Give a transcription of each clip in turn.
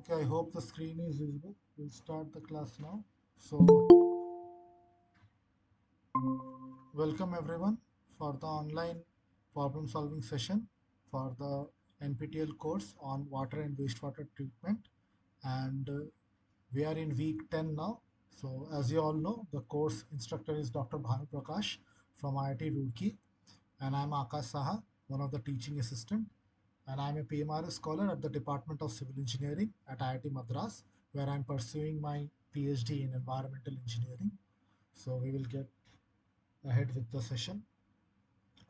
Okay, I hope the screen is visible. We'll start the class now. So, welcome everyone for the online problem solving session for the NPTEL course on water and wastewater treatment. And we are in week 10 now. So, as you all know, the course instructor is Dr. Bhanu Prakash from IIT Roorkee, and I'm Akash Saha, one of the teaching assistant. And I'm a PMRS scholar at the Department of Civil Engineering at IIT Madras, where I'm pursuing my PhD in environmental engineering. So we will get ahead with the session.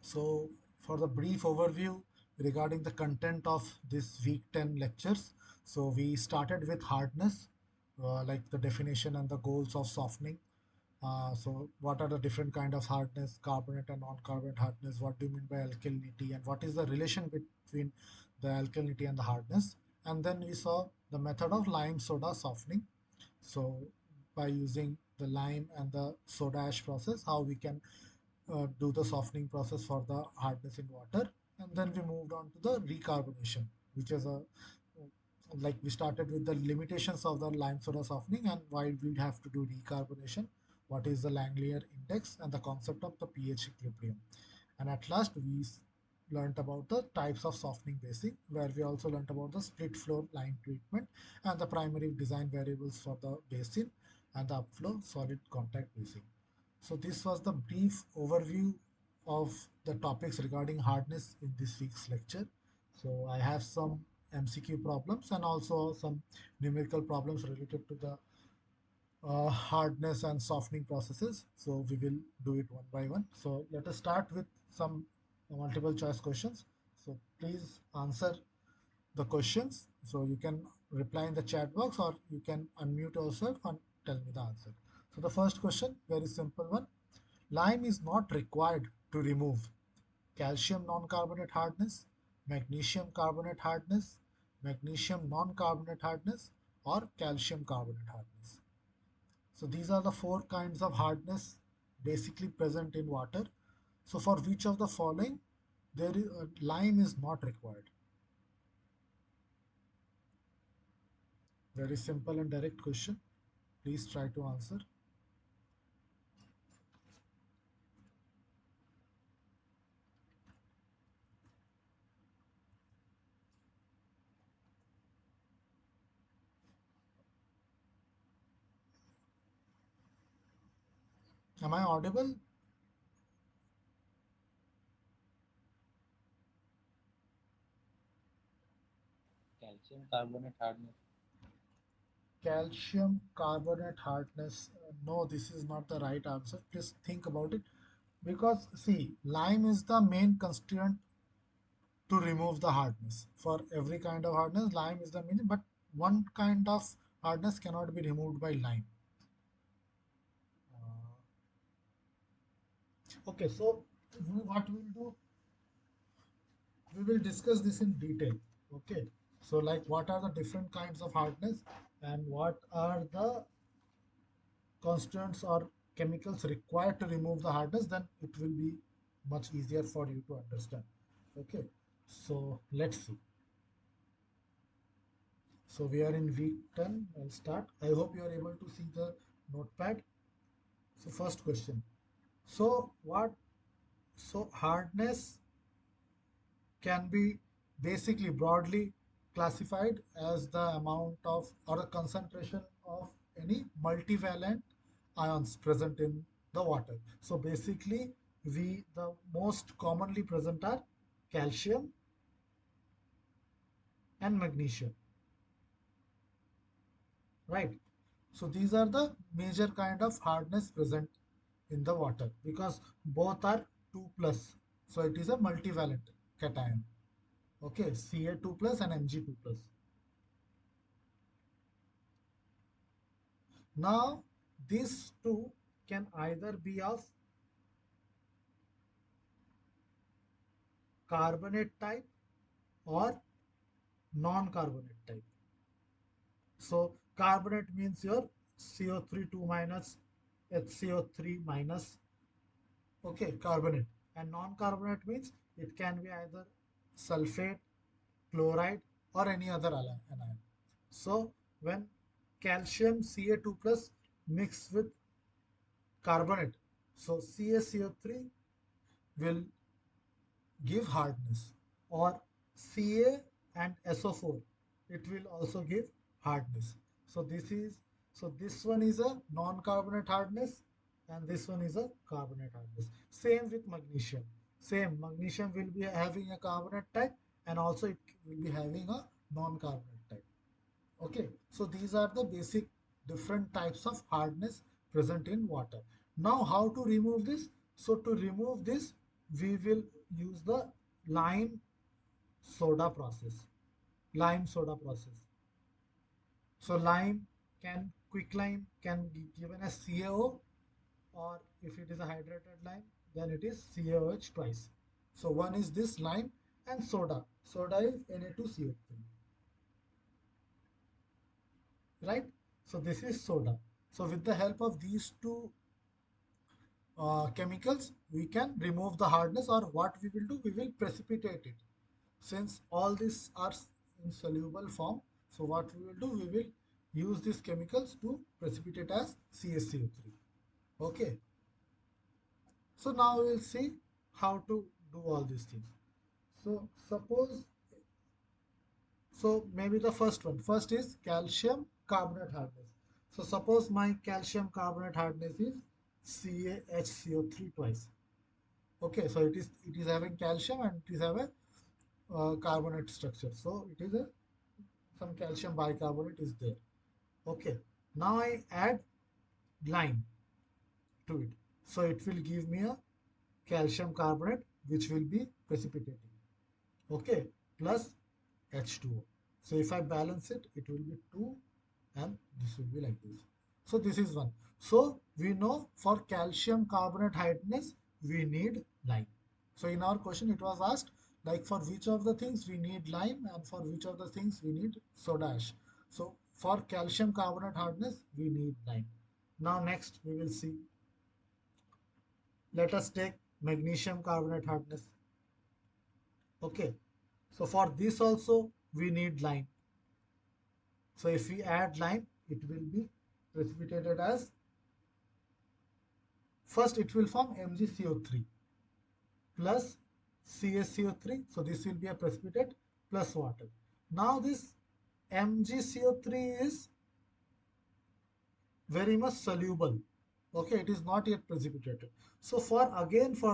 So for the brief overview regarding the content of this week 10 lectures, so we started with hardness, like the definition and the goals of softening. So what are the different kind of hardness, carbonate and non-carbonate hardness? What do you mean by alkalinity, and what is the relation between the alkalinity and the hardness? And then we saw the method of lime soda softening. So by using the lime and the soda ash process, how we can do the softening process for the hardness in water. And then we moved on to the recarbonation, which is a like we started with the limitations of the lime soda softening and why we have to do recarbonation, what is the Langmuir index, and the concept of the pH equilibrium. And at last, we learned about the types of softening basing, where we also learned about the split flow line treatment and the primary design variables for the basin and the upflow solid contact basing. So this was the brief overview of the topics regarding hardness in this week's lecture. So I have some MCQ problems and also some numerical problems related to the hardness and softening processes. So we will do it one by one. So let us start with some multiple choice questions. So please answer the questions. So you can reply in the chat box or you can unmute yourself and tell me the answer. So the first question, very simple one. Lime is not required to remove calcium non-carbonate hardness, magnesium carbonate hardness, magnesium non-carbonate hardness, or calcium carbonate hardness. So these are the four kinds of hardness basically present in water. So for which of the following there is lime is not required? Very simple and direct question. Please try to answer. Am I audible? Calcium carbonate hardness. Calcium carbonate hardness. No, this is not the right answer. Please think about it. Because see, lime is the main constituent to remove the hardness. For every kind of hardness, lime is the main, but one kind of hardness cannot be removed by lime. Okay, so what we'll do, we will discuss this in detail. Okay, so like what are the different kinds of hardness and what are the constants or chemicals required to remove the hardness, then it will be much easier for you to understand. Okay, so let's see. So we are in week 10. I'll start. I hope you are able to see the notepad. So first question. So what? So hardness can be basically broadly classified as the amount of or the concentration of any multivalent ions present in the water. So basically, the most commonly present are calcium and magnesium, right? So these are the major kind of hardness present in the water because both are 2 plus. So it is a multivalent cation. Okay, Ca2 plus and Mg2 plus. Now these two can either be of carbonate type or non-carbonate type. So carbonate means your CO3 2 minus HCO3 minus, okay, carbonate. And non-carbonate means it can be either sulfate, chloride, or any other anion. So when calcium Ca2 plus mix with carbonate, so CaCO3 will give hardness, or Ca and SO4, it will also give hardness. So this one is a non-carbonate hardness, and this one is a carbonate hardness. Same with magnesium. Same, magnesium will be having a carbonate type, and also it will be having a non-carbonate type. Okay, so these are the basic different types of hardness present in water. Now, how to remove this? So to remove this, we will use the lime soda process. Lime soda process. So lime quick lime can be given as CaO, or if it is a hydrated lime, then it is CaOH twice. So one is this lime, and soda. Soda is Na2CO3, right? So this is soda. So with the help of these two chemicals, we can remove the hardness, or what we will do, we will precipitate it. Since all these are in soluble form, so what we will do, we will use these chemicals to precipitate as CaCO3. Okay, so now we will see how to do all these things. So suppose, so maybe the first one, first is calcium carbonate hardness. So suppose my calcium carbonate hardness is CaHCO3 twice. Okay, so it is having calcium, and it is have a carbonate structure. So it is a some calcium bicarbonate is there. Okay, now I add lime to it. So it will give me a calcium carbonate which will be precipitating. Okay, plus H2O. So if I balance it, it will be 2, and this will be like this. So this is one. So we know for calcium carbonate hardness, we need lime. So in our question, it was asked like for which of the things we need lime, and for which of the things we need soda ash. So for calcium carbonate hardness, we need lime. Now next we will see. Let us take magnesium carbonate hardness. Okay. So for this also we need lime. So if we add lime, it will be precipitated as, first it will form MgCO3 plus CaCO3. So this will be a precipitate plus water. Now this MgCO3 is very much soluble. Okay, it is not yet precipitated. So for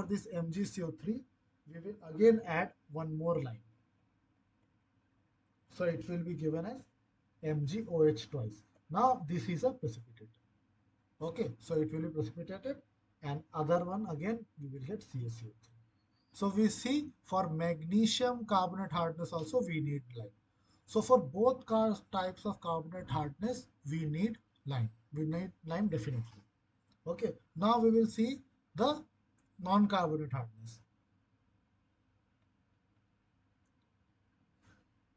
this MgCO3, we will again add one more line. So it will be given as MgOH twice. Now this is a precipitate. Okay, so it will be precipitated, and other one again we will get CaCO3. So we see for magnesium carbonate hardness also we need lime. So for both types of carbonate hardness we need lime. We need lime definitely. Okay, now we will see the non-carbonate hardness.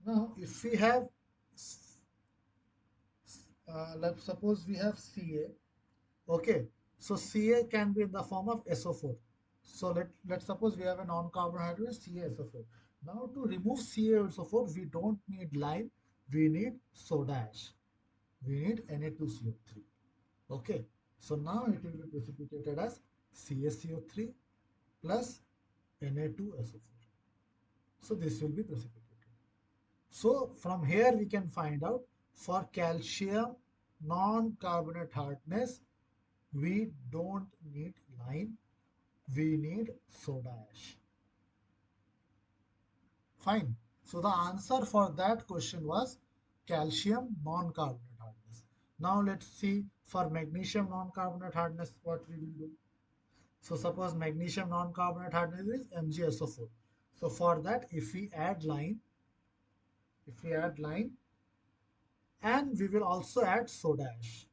Now if we have, let's suppose we have Ca. Okay, so Ca can be in the form of SO4. So let's suppose we have a non-carbohydrate CaSO4. Now to remove CaSO4, we don't need lime, we need soda ash. We need Na2CO3. Okay, so now it will be precipitated as CaCO3 plus Na2SO4. So this will be precipitated. So from here we can find out for calcium non-carbonate hardness, we don't need lime, we need soda ash. Fine. So the answer for that question was calcium non-carbonate hardness. Now let's see for magnesium non-carbonate hardness what we will do. So suppose magnesium non-carbonate hardness is MgSO4. So for that, if we add lime, and we will also add soda ash.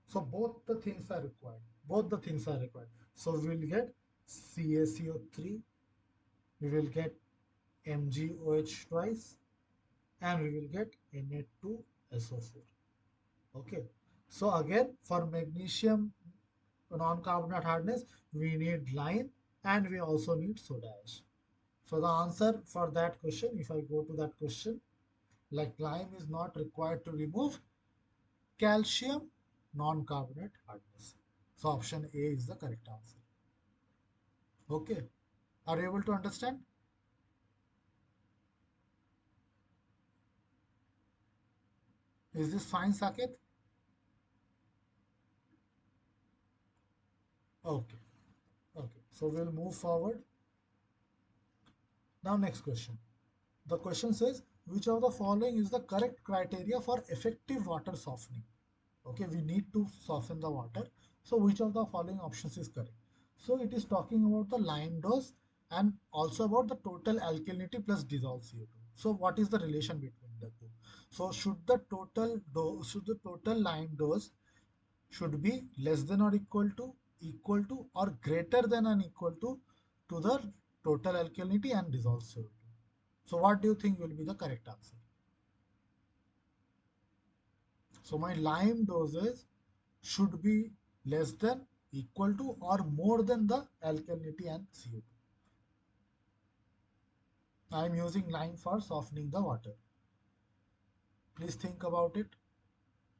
So both the things are required. Both the things are required. So we will get CaCO3, we will get MgOH twice, and we will get Na2SO4. Okay. So again, for magnesium non-carbonate hardness, we need lime, and we also need soda ash. So the answer for that question, if I go to that question, Like lime is not required to remove calcium non-carbonate hardness. So option A is the correct answer. Okay. Are you able to understand? Is this fine, Saket? Okay. Okay. So we'll move forward. Now next question. The question says, which of the following is the correct criteria for effective water softening? Okay, we need to soften the water. So which of the following options is correct? So it is talking about the lime dose and also about the total alkalinity plus dissolved CO2. So what is the relation between the two? So should the total lime dose should be less than or equal to or greater than and equal to the total alkalinity and dissolved CO2. So what do you think will be the correct answer? So my lime doses should be less than, equal to, or more than the alkalinity and CO2. I am using lime for softening the water. Please think about it.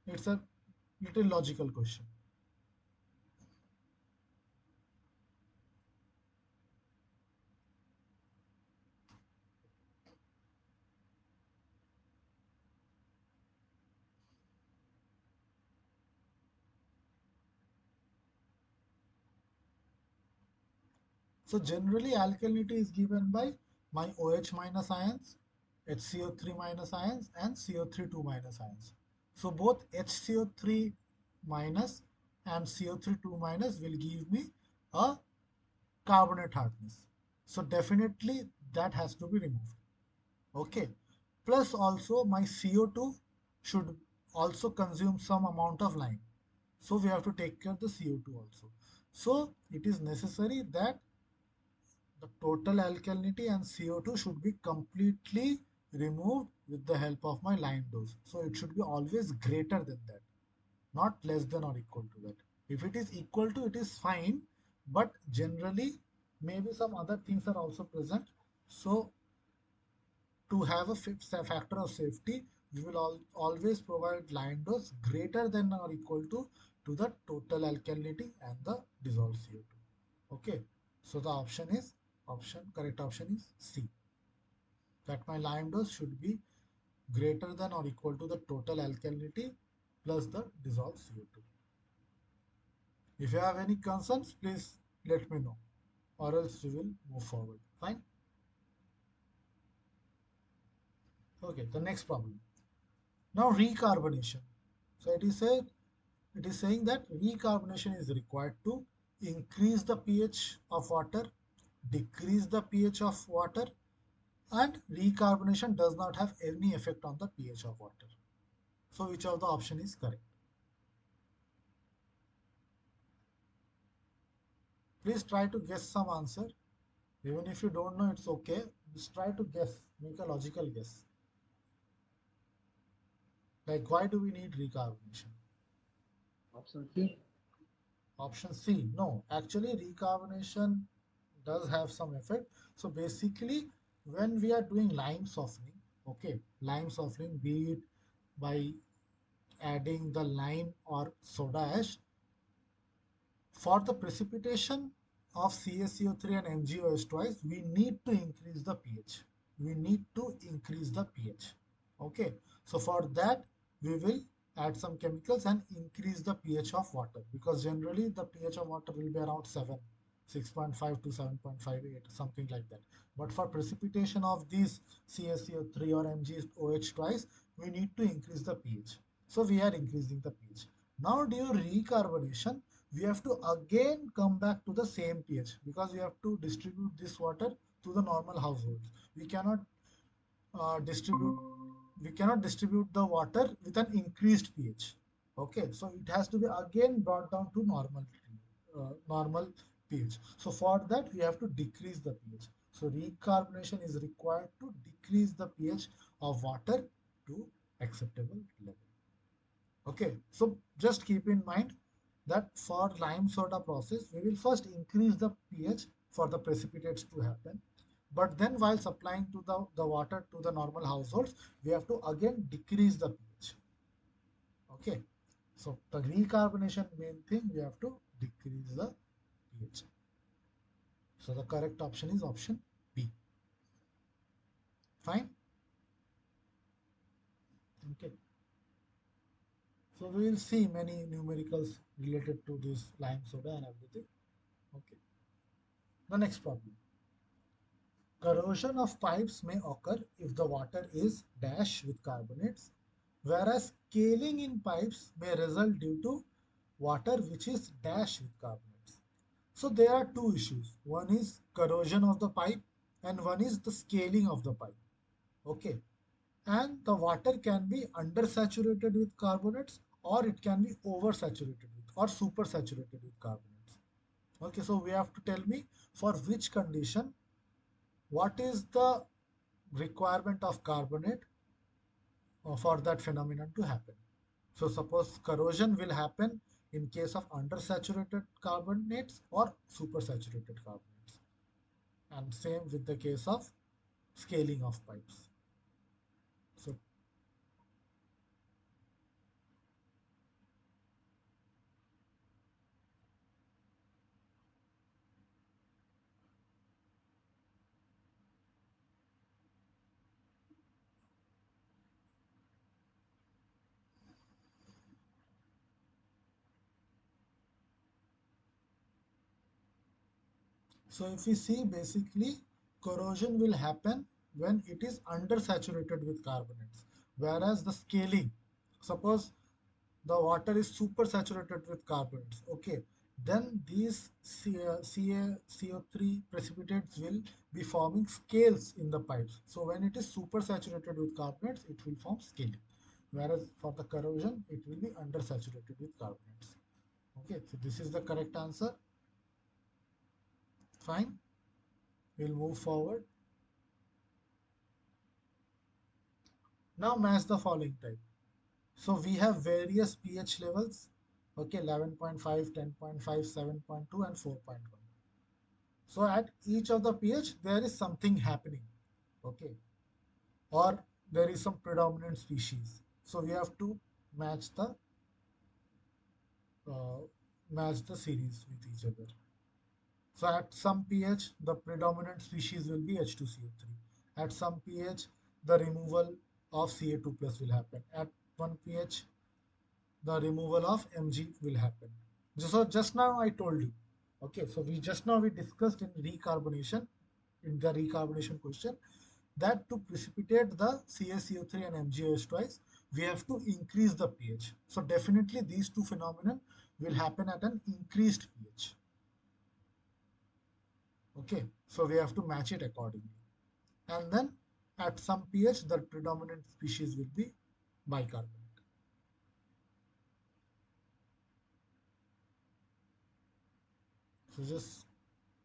It's a little logical question. So generally alkalinity is given by my OH minus ions, HCO3 minus ions and CO3 2 minus ions. So both HCO3 minus and CO3 2 minus will give me a carbonate hardness. So definitely that has to be removed. Okay. Plus also my CO2 should also consume some amount of lime. So we have to take care of the CO2 also. So it is necessary that the total alkalinity and CO2 should be completely removed with the help of my lime dose. So it should be always greater than that, not less than or equal to that. If it is equal to, it is fine, but generally maybe some other things are also present. So to have a factor of safety, we will always provide lime dose greater than or equal to the total alkalinity and the dissolved CO2. Okay, so the correct option is C. That my lime dose should be greater than or equal to the total alkalinity plus the dissolved CO2. If you have any concerns, please let me know, or else we will move forward. Fine. Okay, the next problem. Now recarbonation. So it is saying that recarbonation is required to increase the pH of water, decrease the pH of water, and recarbonation does not have any effect on the pH of water. So which of the option is correct? Please try to guess some answer. Even if you don't know, it's okay. Just try to guess, make a logical guess. Like, why do we need recarbonation? Option C. Option C, no. Actually, recarbonation does have some effect. So basically, when we are doing lime softening, okay, lime softening, be it by adding the lime or soda ash, for the precipitation of CaCO3 and MgOH twice, we need to increase the pH. We need to increase the pH. Okay, so for that, we will add some chemicals and increase the pH of water, because generally the pH of water will be around 7, 6.5 to 7.58, something like that. But for precipitation of these CaCO3 or MgOH twice, we need to increase the pH. So we are increasing the pH. Now during recarbonation, we have to again come back to the same pH, because we have to distribute this water to the normal households. We cannot uh, distribute we cannot distribute the water with an increased pH. Okay, so it has to be again brought down to normal pH. So for that we have to decrease the pH. So recarbonation is required to decrease the pH of water to acceptable level. Okay, so just keep in mind that for lime soda process, we will first increase the pH for the precipitates to happen. But then while supplying to the water to the normal households, we have to again decrease the pH. Okay. So the recarbonation main thing, we have to decrease the pH. So the correct option is option B. Fine. Okay. So we will see many numericals related to this lime soda and everything. Okay. The next problem. Corrosion of pipes may occur if the water is dash with carbonates, whereas scaling in pipes may result due to water which is dash with carbonates. So there are two issues. One is corrosion of the pipe and one is the scaling of the pipe. Okay. And the water can be undersaturated with carbonates or it can be oversaturated with or supersaturated with carbonates. Okay, so we have to tell me for which condition what is the requirement of carbonate for that phenomenon to happen. So suppose corrosion will happen in case of undersaturated carbonates or supersaturated carbonates. And same with the case of scaling of pipes. So So if we see basically corrosion will happen when it is undersaturated with carbonates, whereas the scaling, suppose the water is supersaturated with carbonates, okay, then these CO3 precipitates will be forming scales in the pipes. So when it is supersaturated with carbonates, it will form scaling, whereas for the corrosion, it will be undersaturated with carbonates. Okay, so this is the correct answer. Fine, we'll move forward. Now match the following type. So we have various pH levels, okay, 11.5, 10.5, 7.2, and 4.1. So at each of the pH, there is something happening, okay, or there is some predominant species. So we have to match the uh, match the series with each other. So at some pH, the predominant species will be H2CO3. At some pH, the removal of Ca2 plus will happen. At one pH, the removal of Mg will happen. So just now I told you. Okay, so we discussed in recarbonation, in the recarbonation question, that to precipitate the CaCO3 and MgOH twice, we have to increase the pH. So definitely these two phenomena will happen at an increased pH. Okay, so we have to match it accordingly. And then at some pH, the predominant species will be bicarbonate. So just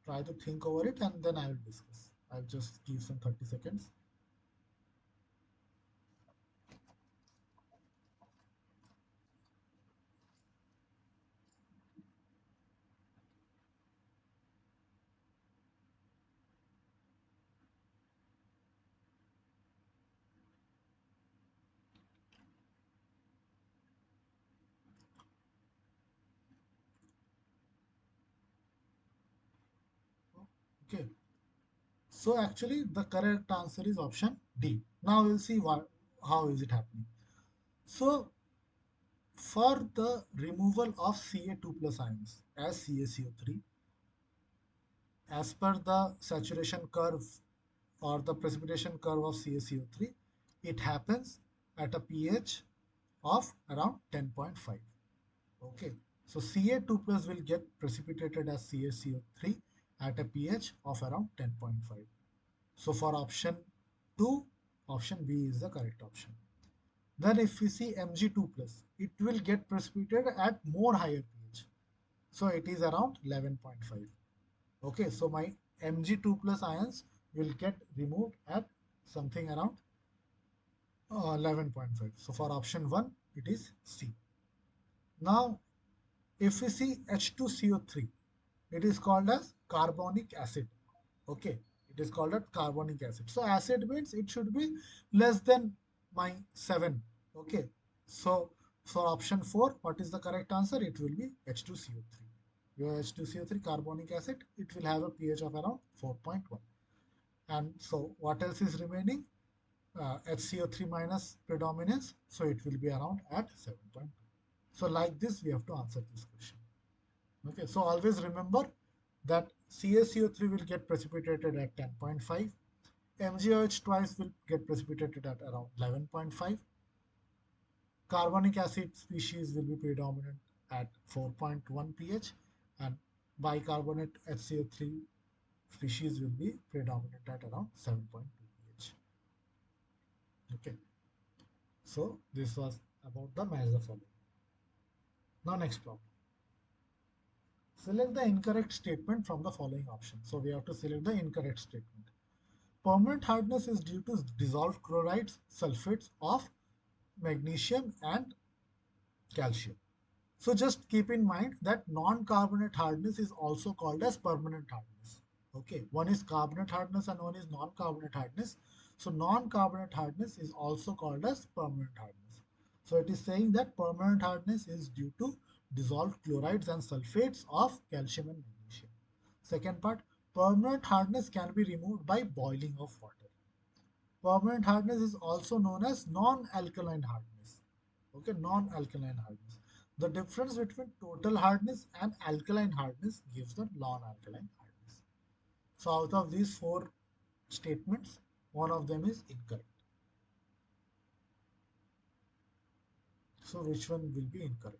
try to think over it and then I will discuss. I'll just give some 30 seconds. Okay, so actually the correct answer is option D. Now we'll see how is it happening. So for the removal of Ca2 plus ions as CaCO3, as per the saturation curve or the precipitation curve of CaCO3, it happens at a pH of around 10.5. Okay, so Ca2 plus will get precipitated as CaCO3 at a pH of around 10.5. So for option 2, option B is the correct option. Then if we see Mg2 plus, it will get precipitated at more higher pH. So it is around 11.5. Okay, so my Mg2 plus ions will get removed at something around 11.5. So for option 1, it is C. Now, if we see H2CO3, it is called as carbonic acid. Okay, It is called as carbonic acid. So acid means it should be less than my 7. Okay. So for option 4, what is the correct answer? It will be H2CO3. Your H2CO3 carbonic acid, it will have a pH of around 4.1. And so what else is remaining? HCO3 minus predominance. So it will be around at 7.2. So like this, we have to answer this question. Okay, so always remember that CaCO3 will get precipitated at 10.5, MgOH twice will get precipitated at around 11.5, carbonic acid species will be predominant at 4.1 pH, and bicarbonate HCO3 species will be predominant at around 7.2 pH. Okay, so this was about the match the following. Now next problem. Select the incorrect statement from the following option. So we have to select the incorrect statement. Permanent hardness is due to dissolved chlorides, sulfates of magnesium and calcium. So just keep in mind that non-carbonate hardness is also called as permanent hardness. Okay, one is carbonate hardness and one is non-carbonate hardness. So non-carbonate hardness is also called as permanent hardness. So it is saying that permanent hardness is due to dissolved chlorides and sulfates of calcium and magnesium. Second part, permanent hardness can be removed by boiling of water. Permanent hardness is also known as non-alkaline hardness. Okay, non-alkaline hardness. The difference between total hardness and alkaline hardness gives the non-alkaline hardness. So out of these four statements, one of them is incorrect. So which one will be incorrect?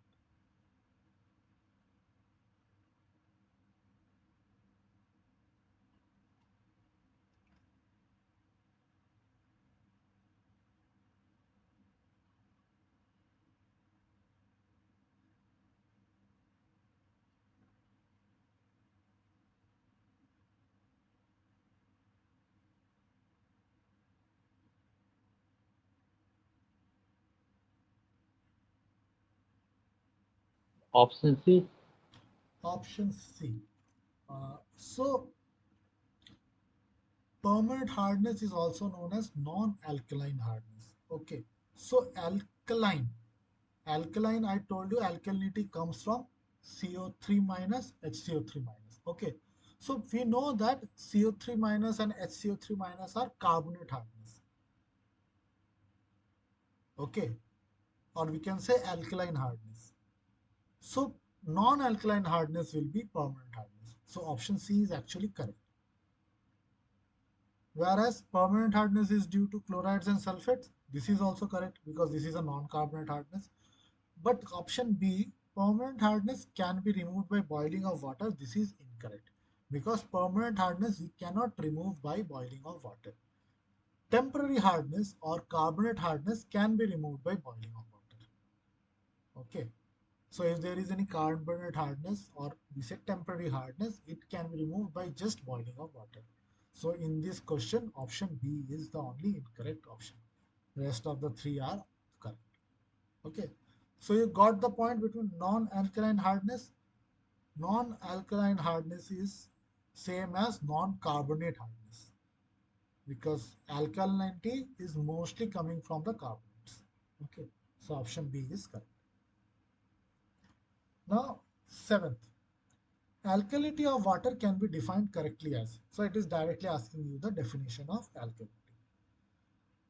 Option C. Option C. So permanent hardness is also known as non-alkaline hardness. Okay. So alkaline. Alkaline, I told you alkalinity comes from CO3 minus HCO3 minus. Okay. So we know that CO3 minus and HCO3 minus are carbonate hardness. Okay. Or we can say alkaline hardness. So non-alkaline hardness will be permanent hardness. So option C is actually correct. Whereas permanent hardness is due to chlorides and sulfates. This is also correct because this is a non-carbonate hardness. But option B, permanent hardness can be removed by boiling of water. This is incorrect because permanent hardness we cannot remove by boiling of water. Temporary hardness or carbonate hardness can be removed by boiling of water. Okay. So if there is any carbonate hardness or we say temporary hardness, it can be removed by just boiling of water. So in this question, option B is the only incorrect option. The rest of the three are correct. Okay. So you got the point between non-alkaline hardness. Non-alkaline hardness is same as non-carbonate hardness because alkalinity is mostly coming from the carbonates. Okay. So option B is correct. Now, seventh. Alkalinity of water can be defined correctly as. So it is directly asking you the definition of alkalinity.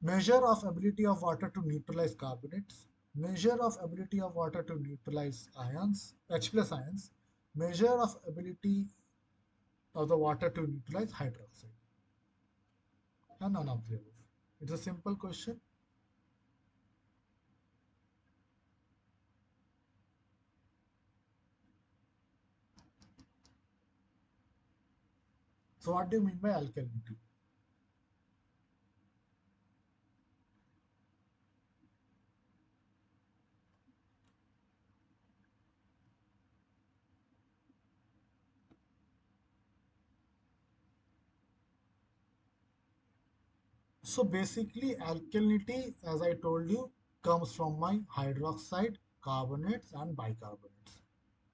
Measure of ability of water to neutralize carbonates. Measure of ability of water to neutralize ions, H plus ions. Measure of ability of the water to neutralize hydroxide. And none of the above. It's a simple question. So what do you mean by alkalinity? So basically alkalinity, as I told you, comes from my hydroxide, carbonates and bicarbonates.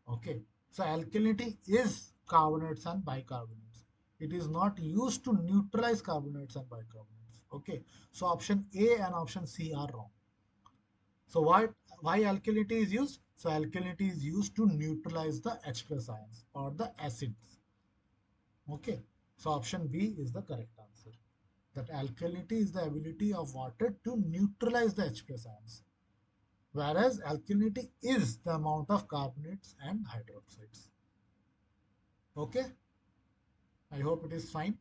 Okay. So alkalinity is carbonates and bicarbonates. It is not used to neutralize carbonates and bicarbonates. Okay, so option A and option C are wrong. So why alkalinity is used? So alkalinity is used to neutralize the H plus ions or the acids. Okay, so option B is the correct answer. That alkalinity is the ability of water to neutralize the H plus ions, whereas alkalinity is the amount of carbonates and hydroxides. Okay, I hope it is fine.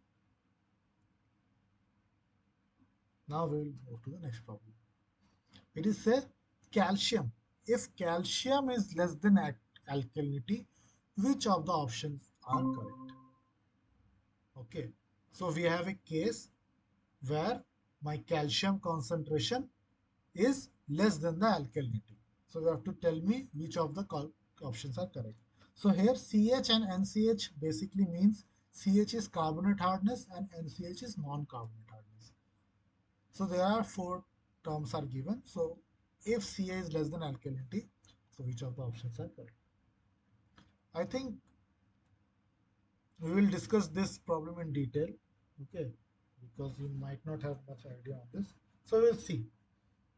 Now we will move to the next problem. It is say calcium. If calcium is less than alkalinity, which of the options are correct? Okay, so we have a case where my calcium concentration is less than the alkalinity. So you have to tell me which of the options are correct. So here CH and NCH basically means CH is carbonate hardness and NCH is non-carbonate hardness. So there are four terms are given. So if Ca is less than alkalinity, so which of the options are correct? I think we will discuss this problem in detail, okay, because you might not have much idea on this. So we'll see.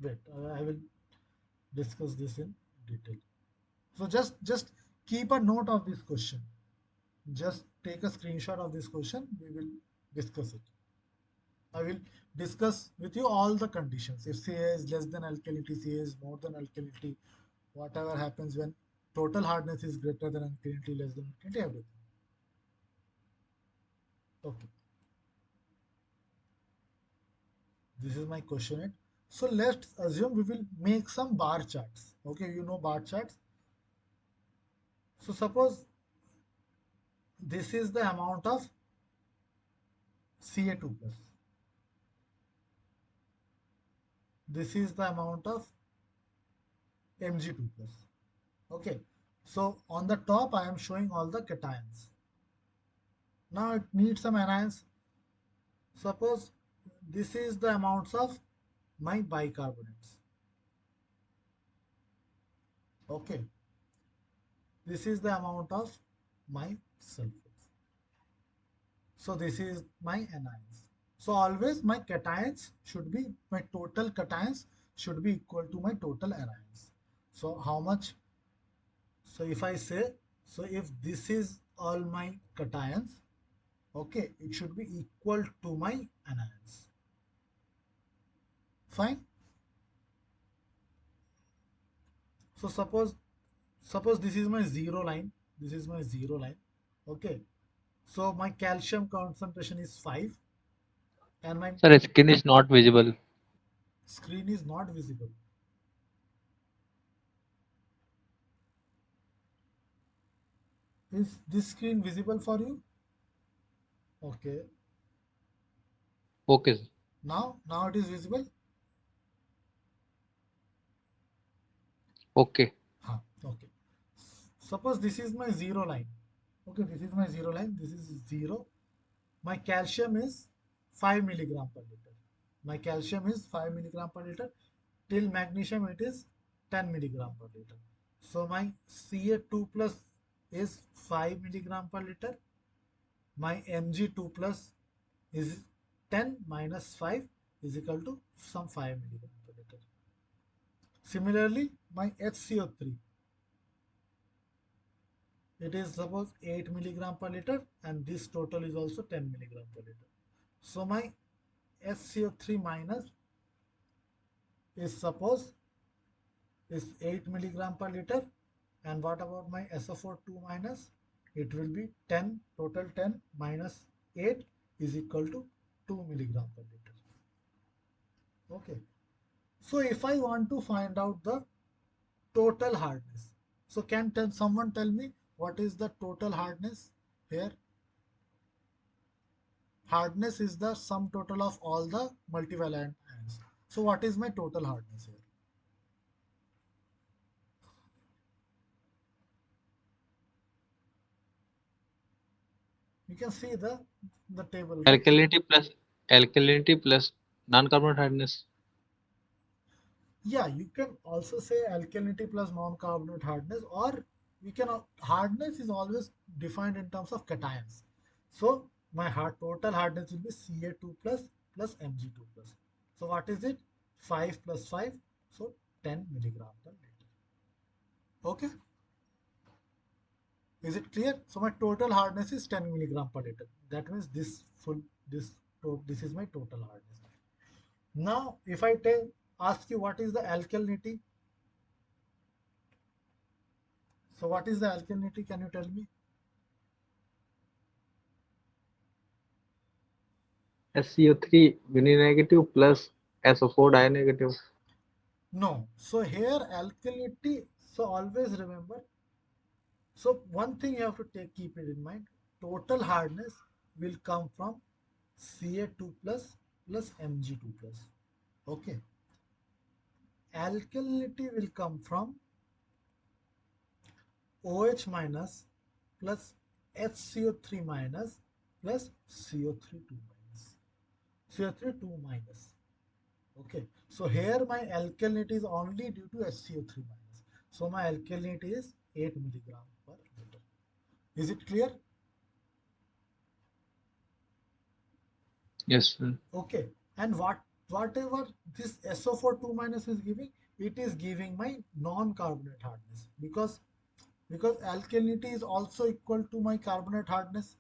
Wait, I will discuss this in detail. So just keep a note of this question. Just take a screenshot of this question. We will discuss it. I will discuss with you all the conditions. If Ca is less than alkalinity, Ca is more than alkalinity, whatever happens when total hardness is greater than alkalinity, less than alkalinity, everything. Okay, this is my question. So let's assume we will make some bar charts. Okay, you know bar charts. So suppose this is the amount of Ca2 plus. This is the amount of Mg2 plus. Okay, so on the top I am showing all the cations. Now it needs some anions. Suppose this is the amounts of my bicarbonates. Okay, this is the amount of my sulfates. So this is my anions. So always my cations should be, my total cations should be equal to my total anions. So how much? So if I say, so if this is all my cations, okay, it should be equal to my anions. Fine. So suppose this is my zero line. This is my zero line. Okay. So my calcium concentration is 5 and my Sir, skin is not visible. screen is not visible. Is this screen visible for you? Okay. Okay, sir. Now it is visible. Okay. Huh. Okay. Suppose this is my zero line. Okay, this is my zero line. This is zero. My calcium is 5 milligram per liter. My calcium is 5 milligram per liter. Till magnesium it is 10 milligram per liter. So my Ca2 plus is 5 milligram per liter. My Mg2 plus is 10 minus 5 is equal to some 5 milligram per liter. Similarly, my HCO3, it is suppose 8 milligram per liter and this total is also 10 milligram per liter. So my SCO3 minus is suppose is 8 milligram per liter, and what about my SO4 2 minus? It will be 10, total 10 minus 8 is equal to 2 milligram per liter. Okay, so if I want to find out the total hardness, so can someone tell me what is the total hardness here? Hardness is the sum total of all the multivalent ions. So what is my total hardness here? You can see the table, right? Alkalinity plus non-carbonate hardness. Yeah, you can also say alkalinity plus non-carbonate hardness, or we can hardness is always defined in terms of cations. So My total hardness will be Ca2 plus Mg2 plus. So what is it? 5 plus 5, so 10 milligram per liter. Okay, is it clear? So my total hardness is 10 milligram per liter. That means this this is my total hardness. Now, if I ask you what is the alkalinity, so what is the alkalinity? Can you tell me? SCO3 Vini negative plus SO4 di negative. No. So here alkalinity. So always remember. So one thing you have to keep it in mind. Total hardness will come from Ca2 plus Mg2 plus. Okay. Alkalinity will come from OH minus plus HCO3 minus plus CO3 2 minus. CO3 2 minus. Okay. So here my alkalinity is only due to HCO3 minus. So my alkalinity is 8 milligram per liter. Is it clear? Yes, sir. Okay. And whatever this SO4 2 minus is giving, it is giving my non-carbonate hardness because alkalinity is also equal to my carbonate hardness.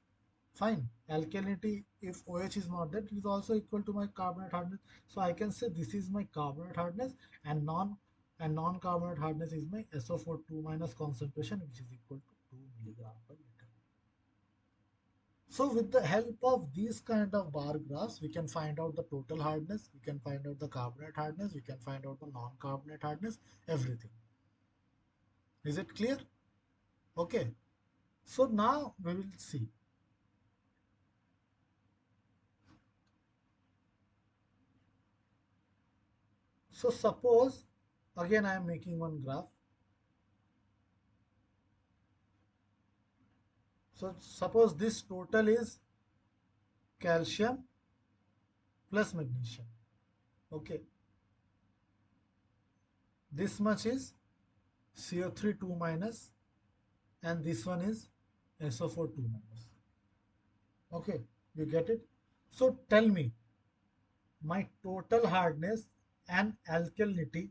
Fine. Alkalinity, if OH is not there, it is also equal to my carbonate hardness. So I can say this is my carbonate hardness and non-carbonate hardness is my SO4 2 minus concentration, which is equal to 2 milligram per liter. So with the help of these kind of bar graphs, we can find out the total hardness, we can find out the carbonate hardness, we can find out the non-carbonate hardness, everything. Is it clear? Okay. So now we will see. So suppose, again I am making one graph. So suppose this total is calcium plus magnesium. Okay. This much is CO3 2 minus and this one is SO4 2 minus. Okay. You get it? So tell me my total hardness and alkalinity,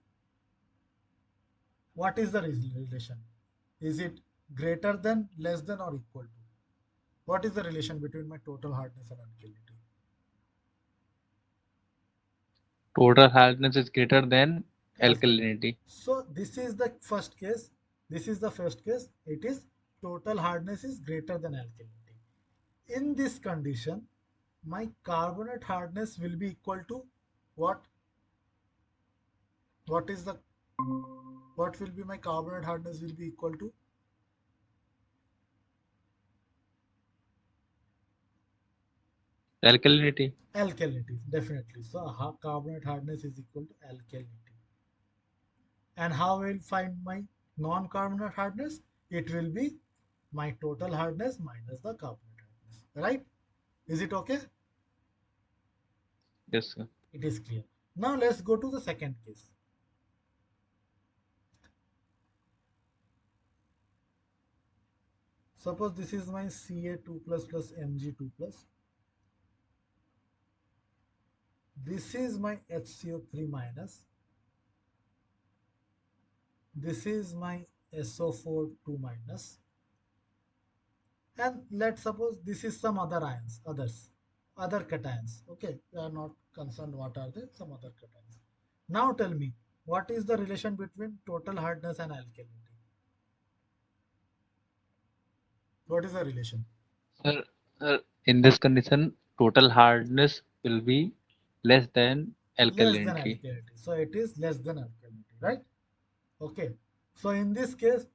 what is the relation? Is it greater than, less than, or equal to? What is the relation between my total hardness and alkalinity? Total hardness is greater than Alkalinity. alkalinity. So this is the first case. This is the first case. It is total hardness is greater than alkalinity. In this condition, my carbonate hardness will be equal to what? What is the what will be my carbonate hardness will be equal to? Alkalinity. Alkalinity, definitely. So carbonate hardness is equal to alkalinity. And how I will find my non-carbonate hardness? It will be my total hardness minus the carbonate hardness. Right? Is it okay? Yes, sir. It is clear. Now let's go to the second case. Suppose this is my Ca2 plus Mg2 plus. This is my HCO3 minus. This is my SO4 2 minus. And let's suppose this is some other ions, other cations. Okay, we are not concerned what are they, some other cations. Now tell me, what is the relation between total hardness and alkalinity? What is the relation? Sir, in this condition, total hardness will be less than Less than alkalinity. alkalinity. So it is less than alkalinity, right? Okay. So in this case,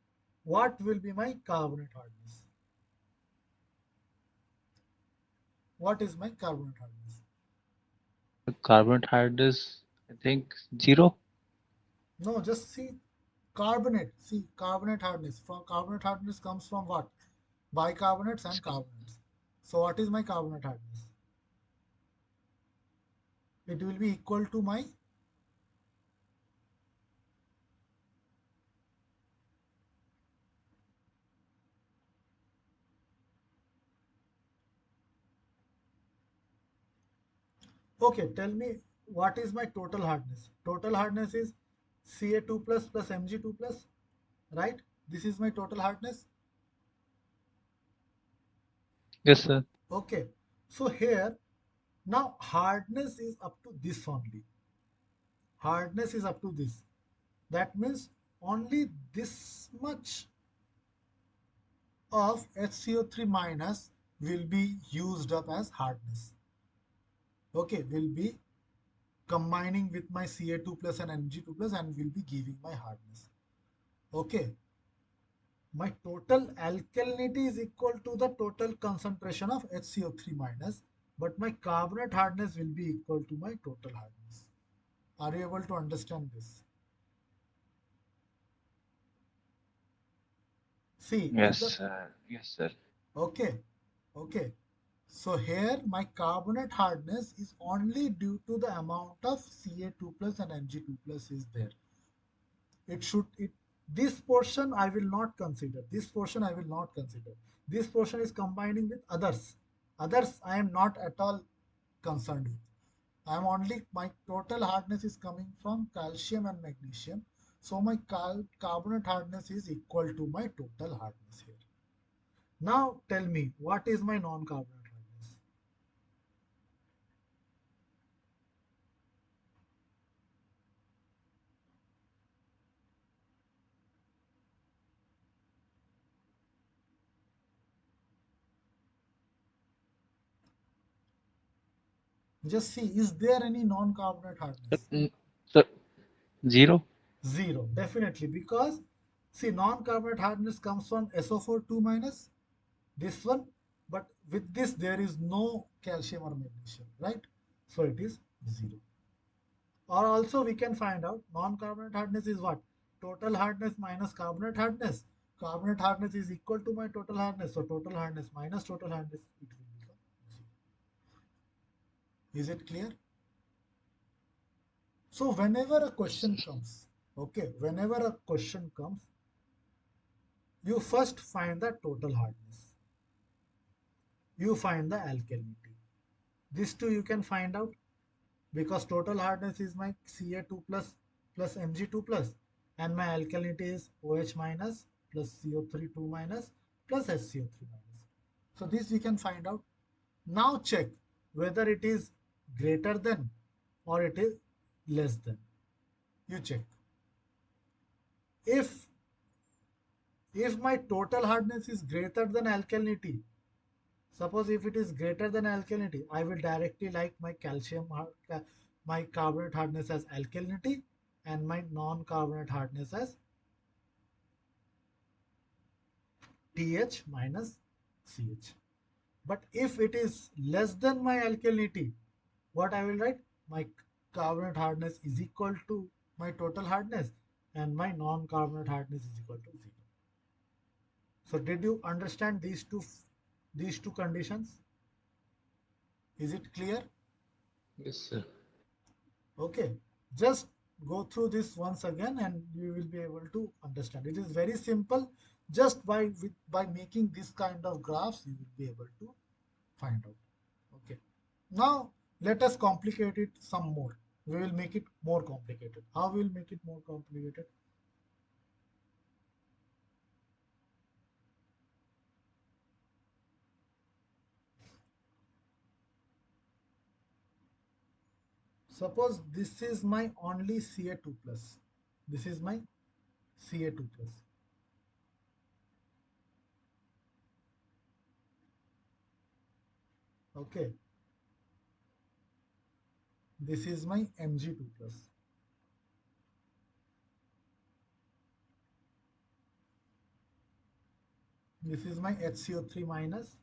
what will be my carbonate hardness? What is my carbonate hardness? Carbonate hardness, I think 0. No, just see carbonate. See carbonate hardness. From carbonate hardness comes from what? Bicarbonates and carbonates. So what is my carbonate hardness? It will be equal to my Okay, tell me what is my total hardness? Total hardness is Ca2 plus Mg2 plus, right? This is my total hardness. Yes, sir. Okay, so here now hardness is up to this only. Hardness is up to this. That means only this much of HCO3 minus will be used up as hardness. Okay, will be combining with my Ca2 plus and Mg2 plus and will be giving my hardness. Okay, my total alkalinity is equal to the total concentration of HCO3 minus, but my carbonate hardness will be equal to my total hardness. Are you able to understand this? See, if Yes, the sir. Yes, sir. okay, okay. So here my carbonate hardness is only due to the amount of Ca2 plus and Mg2 plus is there. It should it this portion I will not consider. This portion I will not consider. This portion is combining with others. Others I am not at all concerned with. I am only my total hardness is coming from calcium and magnesium. So my carbonate hardness is equal to my total hardness here. Now tell me what is my non-carbonate hardness? Just see, is there any non-carbonate Sir, hardness? sir, 0. Zero, definitely, because see, non-carbonate hardness comes from SO4 2 minus this one, but with this there is no calcium or magnesium, right? So it is zero. Or also we can find out non-carbonate hardness is what? Total hardness minus carbonate hardness. Carbonate hardness is equal to my total hardness. So total hardness minus total hardness, it will become zero. Is it clear? So whenever a Yes, sir. question comes, okay, whenever a question comes, you first find the total hardness. You find the alkalinity. These two you can find out because total hardness is my Ca2 plus Mg2 plus and my alkalinity is OH minus plus CO3 2 minus plus HCO3 minus. So this we can find out. Now check whether it is greater than or it is less than. You check. If if my total hardness is greater than alkalinity, suppose if it is greater than alkalinity, I will directly like my my carbonate hardness as alkalinity and my non-carbonate hardness as TH minus CH. But if it is less than my alkalinity, what I will write? My carbonate hardness is equal to my total hardness and my non-carbonate hardness is equal to 0. So did you understand these two conditions? Is it clear? Yes, sir. Okay, just go through this once again and you will be able to understand. It is very simple. Just by making this kind of graphs, you will be able to find out. Okay. Now let us complicate it some more. We will make it more complicated. How we will make it more complicated? Suppose this is my only Ca2 plus. This is my Ca2 plus. Okay. This is my Mg2 plus. This is my HCO3 minus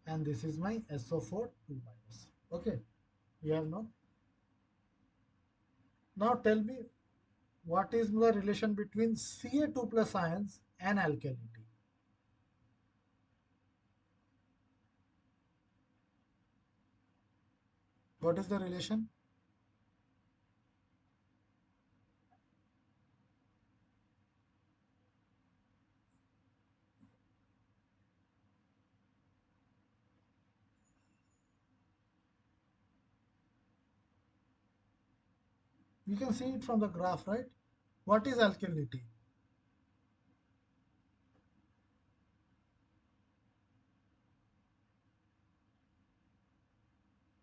and this is my SO4 2 minus. Okay, you have now. Now tell me what is the relation between Ca2 plus ions and alkalinity? What is the relation? You can see it from the graph, right? What is alkalinity?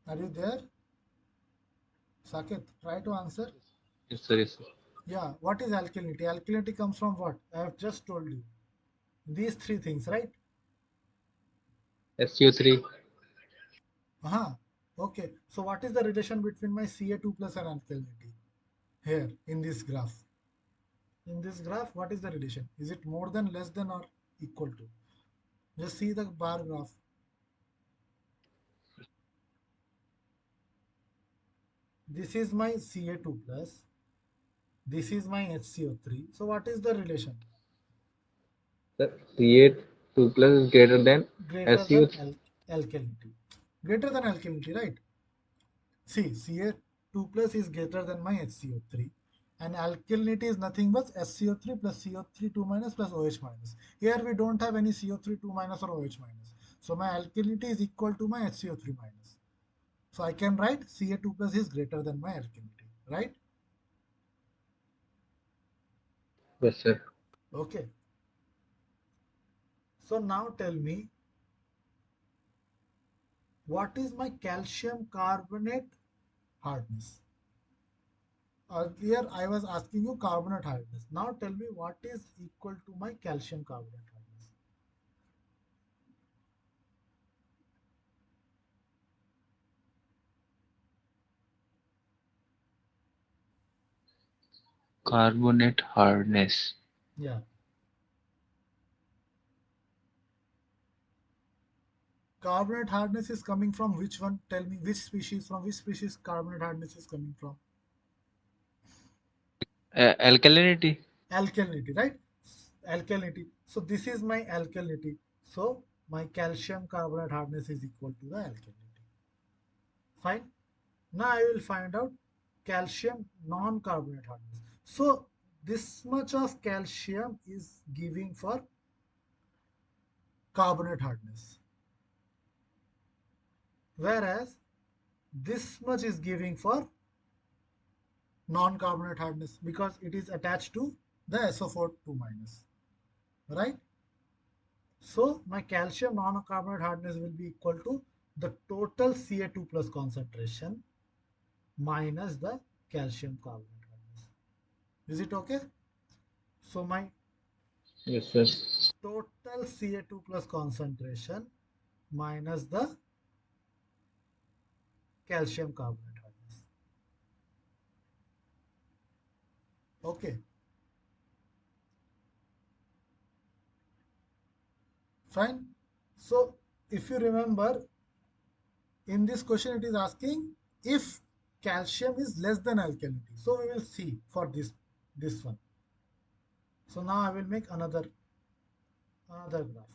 Are you there? Saket, try to answer. Yes, sir. Yes, sir. Yeah, what is alkalinity? Alkalinity comes from what? I have just told you. These three things, right? SU3. Uh-huh. Okay. So what is the relation between my Ca2 plus and alkalinity? Here in this graph. In this graph, what is the relation? Is it more than, less than, or equal to? Just see the bar graph. This is my Ca2 plus. This is my HCO3. So what is the relation? The Ca2 plus is greater than Greater than SU3. alkalinity. Greater than alkalinity, right? See, Ca2 plus is greater than my HCO3. And alkalinity is nothing but SCO3 plus CO3 2 minus plus OH minus. Here we don't have any CO3 2 minus or OH minus. So my alkalinity is equal to my HCO3 minus. So I can write Ca2 plus is greater than my alkalinity, right? Yes, sir. Okay. So now tell me, what is my calcium carbonate hardness? Earlier I was asking you carbonate hardness. Now tell me what is equal to my calcium carbonate hardness. Carbonate hardness. Yeah. Carbonate hardness is coming from which one? Tell me which species, from which species carbonate hardness is coming from? Alkalinity. Alkalinity, right? Alkalinity. So this is my alkalinity. So my calcium carbonate hardness is equal to the alkalinity. Fine. Now I will find out calcium non-carbonate hardness. So this much of calcium is giving for carbonate hardness, whereas this much is giving for non-carbonate hardness because it is attached to the SO4 2 minus, right? So my calcium non-carbonate hardness will be equal to the total Ca2 plus concentration minus the calcium carbonate hardness. Is it okay? So my Yes, sir. total Ca2 plus concentration minus the calcium carbonate hardness. Okay, fine. So if you remember, in this question it is asking if calcium is less than alkalinity. So we will see for this one. So now I will make another graph.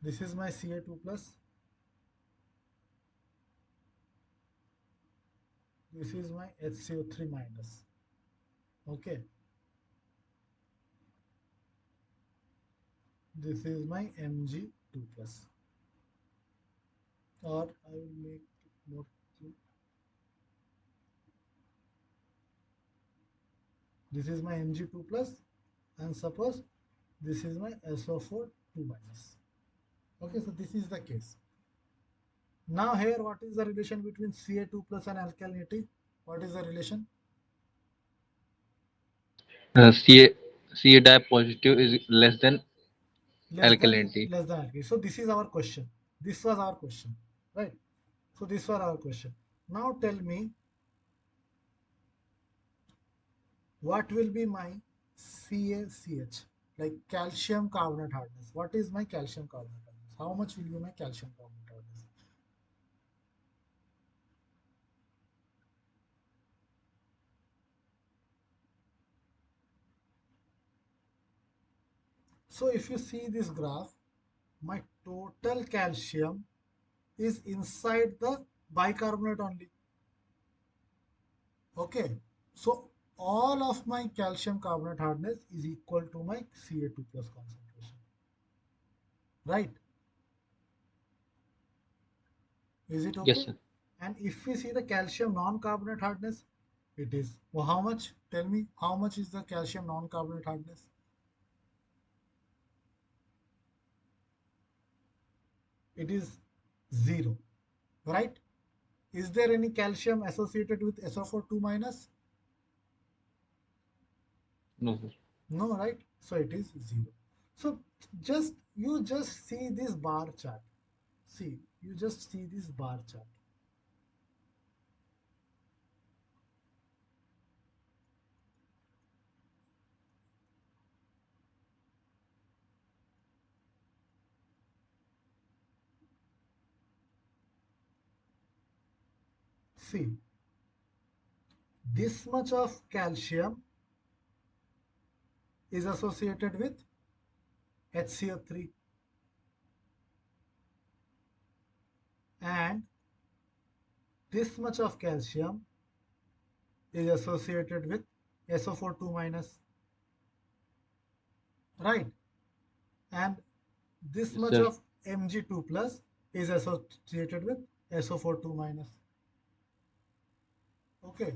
This is my Ca2 plus. This is my HCO3 minus. Okay. This is my Mg2 plus. Or I will make it more clear. This is my Mg2 plus, and suppose this is my SO4 2 minus. Okay, so this is the case. Now here what is the relation between Ca2 plus and alkalinity? What is the relation? Ca di positive is less than alkalinity. Less than alkalinity. So this is our question. This was our question, right? So this was our question. Now tell me what will be my CaCH, like calcium carbonate hardness. What is my calcium carbonate hardness? How much will be my calcium carbonate hardness? So if you see this graph, my total calcium is inside the bicarbonate only. Okay. So all of my calcium carbonate hardness is equal to my Ca2 plus concentration. Right. Is it Yes, okay? sir. And if we see the calcium non-carbonate hardness, it is, well, how much? Tell me, how much is the calcium non-carbonate hardness? It is 0, right? Is there any calcium associated with SO4 2 minus? No, sir. No, right? So it is 0. So just see this bar chart. See, you just see this bar chart. See, this much of calcium is associated with HCO3, and this much of calcium is associated with SO4 2 minus, right? And this Yes, much sir. of Mg2 plus is associated with SO4 2 minus. Okay,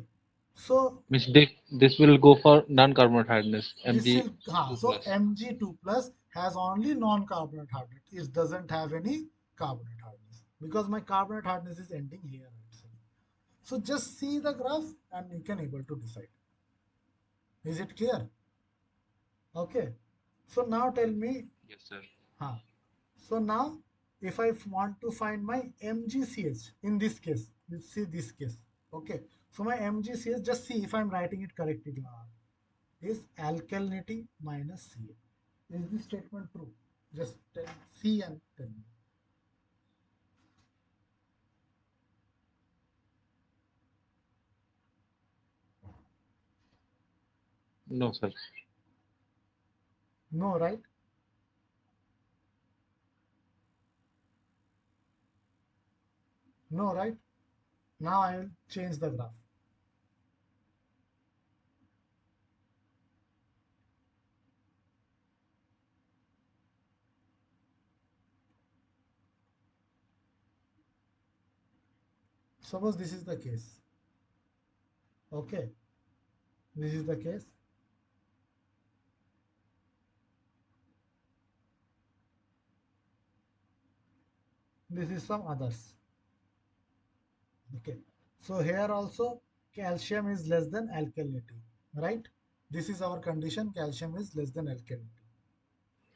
so Means this will go for non-carbonate hardness, this Mg will, two so plus. Mg2 plus has only non-carbonate hardness. It doesn't have any carbonate hardness because my carbonate hardness is ending here actually. So just see the graph and you can able to decide. Is it clear? Okay. So now tell me, Yes, sir. huh. So now if I want to find my MgCH in this case, you see this case. Okay. So my MgCH, just see if I'm writing it correctly now, is alkalinity minus Ca. Is this statement true? Just tell, see and tell me. No, sir. No, right? No, right? Now I will change the graph. Suppose this is the case. Okay. This is the case. This is some others. Okay. So here also calcium is less than alkalinity, right? This is our condition. Calcium is less than alkalinity.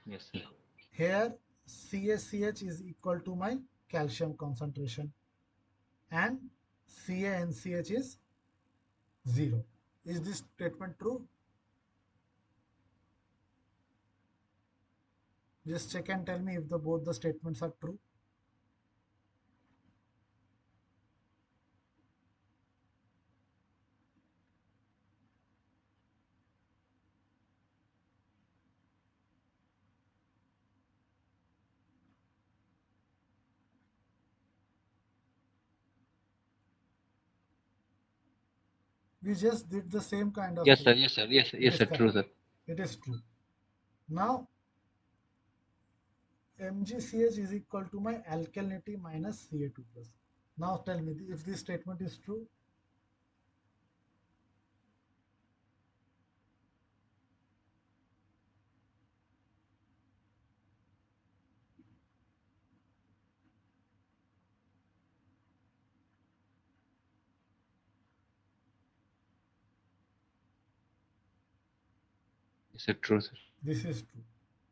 Yes, sir. Here CaCH is equal to my calcium concentration and CaNCH is 0. Is this statement true? Just check and tell me if the both the statements are true. We just did the same kind of Yes, sir. thing. Yes, sir. Yes, It yes, is sir. True, correct. sir. It is true. Now MgCH is equal to my alkalinity minus Ca2 plus. Now tell me if this statement is true. Yes, sir. True, sir. This is true.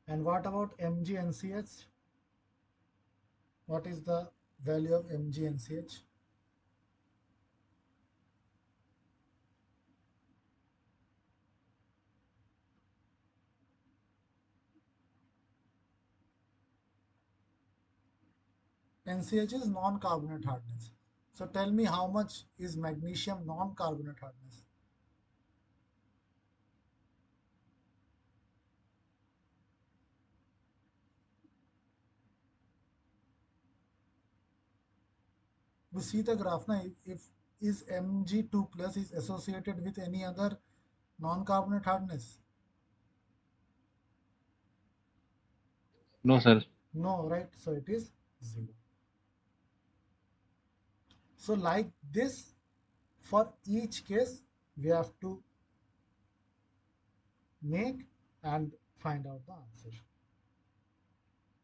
And what about MgNCH? What is the value of MgNCH? NCH is non-carbonate hardness. So tell me how much is magnesium non-carbonate hardness? You see the graph now. If is Mg2 plus is associated with any other non-carbonate hardness? No, sir. No, right? So it is 0. So like this, for each case, we have to make and find out the answer.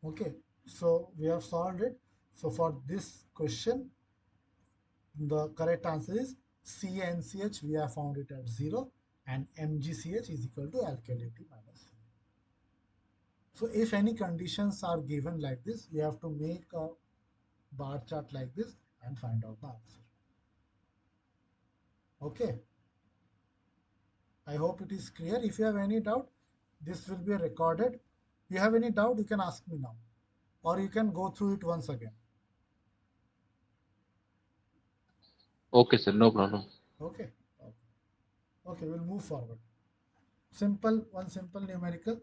Okay, so we have solved it. So for this question, the correct answer is CnCH. We have found it at 0 and MgCH is equal to alkylity minus C. So if any conditions are given like this, you have to make a bar chart like this and find out the answer. Okay, I hope it is clear. If you have any doubt, this will be recorded. If you have any doubt, you can ask me now, or you can go through it once again. Okay, sir, no problem. Okay, okay, we'll move forward. Simple, one simple numerical.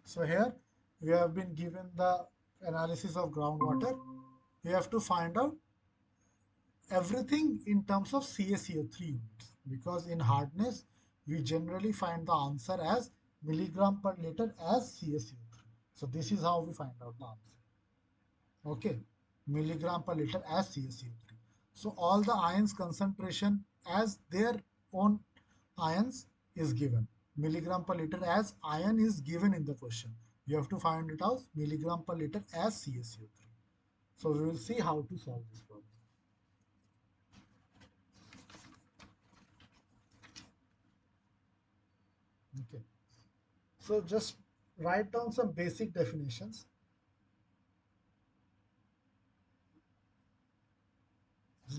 So here we have been given the analysis of groundwater. We have to find out everything in terms of CaCO3 units, because in hardness we generally find the answer as milligram per liter as CaCO3. So this is how we find out the answer. Okay, milligram per liter as CaCO3. So all the ions concentration as their own ions is given. Milligram per liter as ion is given in the question. You have to find it out milligram per liter as CaCO3. So we will see how to solve this problem. Okay. So just write down some basic definitions.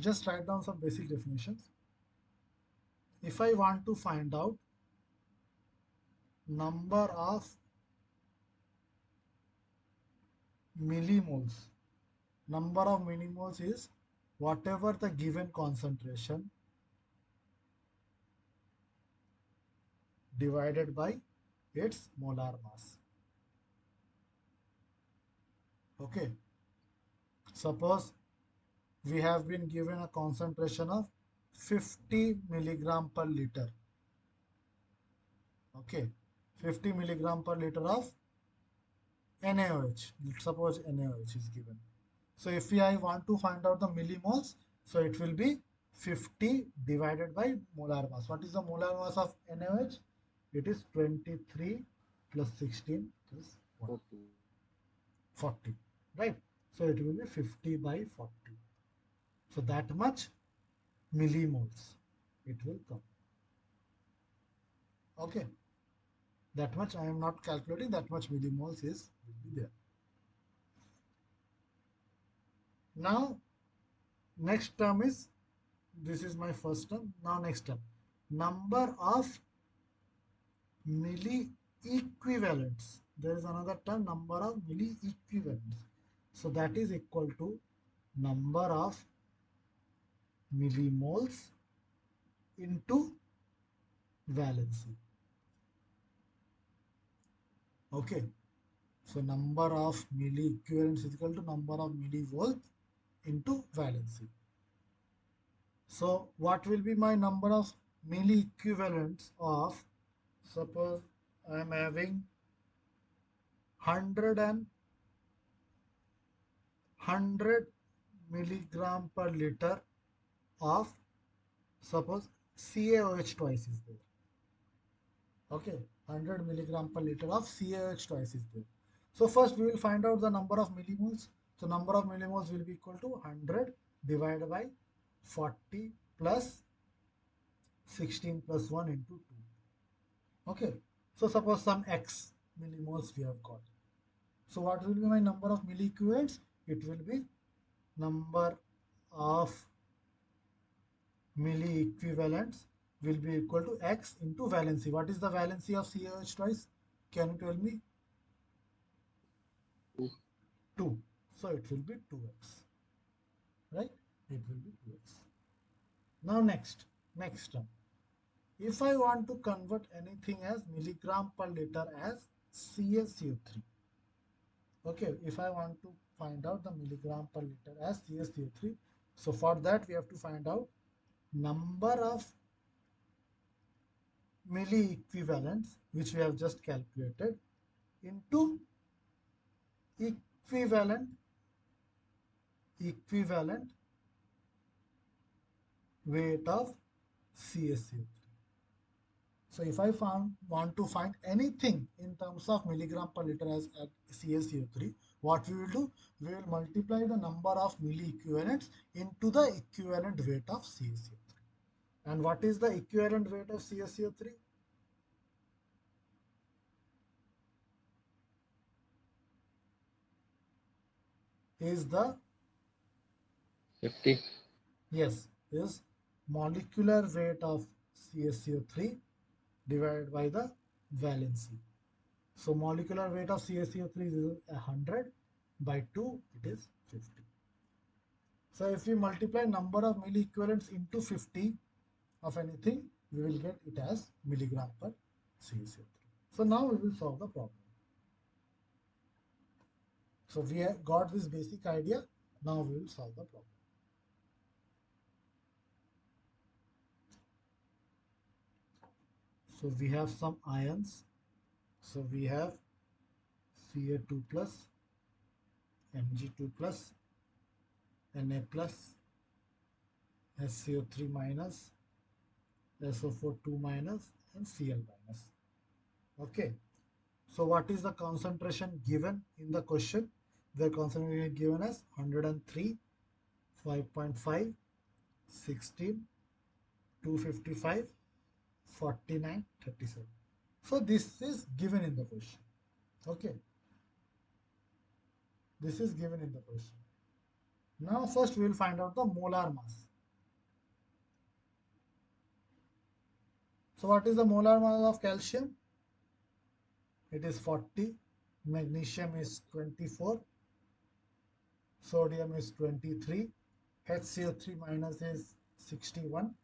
Just write down some basic definitions. If I want to find out number of millimoles, number of millimoles is whatever the given concentration divided by its molar mass. Okay. Suppose we have been given a concentration of 50 milligram per liter. Okay. 50 milligram per liter of NaOH. Suppose NaOH is given. So if I want to find out the millimoles, so it will be 50 divided by molar mass. What is the molar mass of NaOH? It is 23 plus 16 plus 1, 40, right? So it will be 50 by 40. So that much millimoles it will come. Okay, that much I am not calculating, that much millimoles is will be there. Now next term is, this is my first term. Now next term, number of milli equivalents. There is another term, number of milli equivalents. So that is equal to number of millimoles into valency. Okay. So number of milli equivalents is equal to number of millivolts into valency. So what will be my number of milli equivalents of, suppose I am having 100 and 100 milligram per liter of, suppose CaOH twice is there. Okay, 100 milligram per liter of CaOH twice is there. So first we will find out the number of millimoles. So number of millimoles will be equal to 100 divided by 40 plus 16 plus 1 into 2. Okay, so suppose some x millimoles we have got. So what will be my number of milli equivalents? It will be number of milli equivalents will be equal to x into valency. What is the valency of CaOH twice? Can you tell me? 2. So it will be 2x, right? It will be 2x. Now next term. If I want to convert anything as milligram per liter as CaCO3, okay, if I want to find out the milligram per liter as CaCO3, so for that we have to find out number of milli equivalents which we have just calculated into equivalent weight of CaCO3. So if I want to find anything in terms of milligram per liter as at CaCO3, what we will do? We will multiply the number of milli equivalents into the equivalent weight of CaCO3. And what is the equivalent weight of CaCO3? Is the, 50. yes, is molecular weight of CaCO3 divided by the valency. So molecular weight of CaCO3 is 100 by 2, it is 50. So if we multiply number of milli equivalents into 50 of anything, we will get it as milligram per CaCO3. So now we will solve the problem. So we have got this basic idea. Now we will solve the problem. So we have some ions. So we have Ca2 plus, Mg2 plus, Na plus, SCO3 minus, SO4 2 minus, and Cl minus. Okay. So what is the concentration given in the question? The concentration given as 103, 5.5, 16, 255, 49, 37. So this is given in the question. Okay. This is given in the question. Now first we will find out the molar mass. So what is the molar mass of calcium? It is 40. Magnesium is 24. Sodium is 23. HCO3 minus is 61.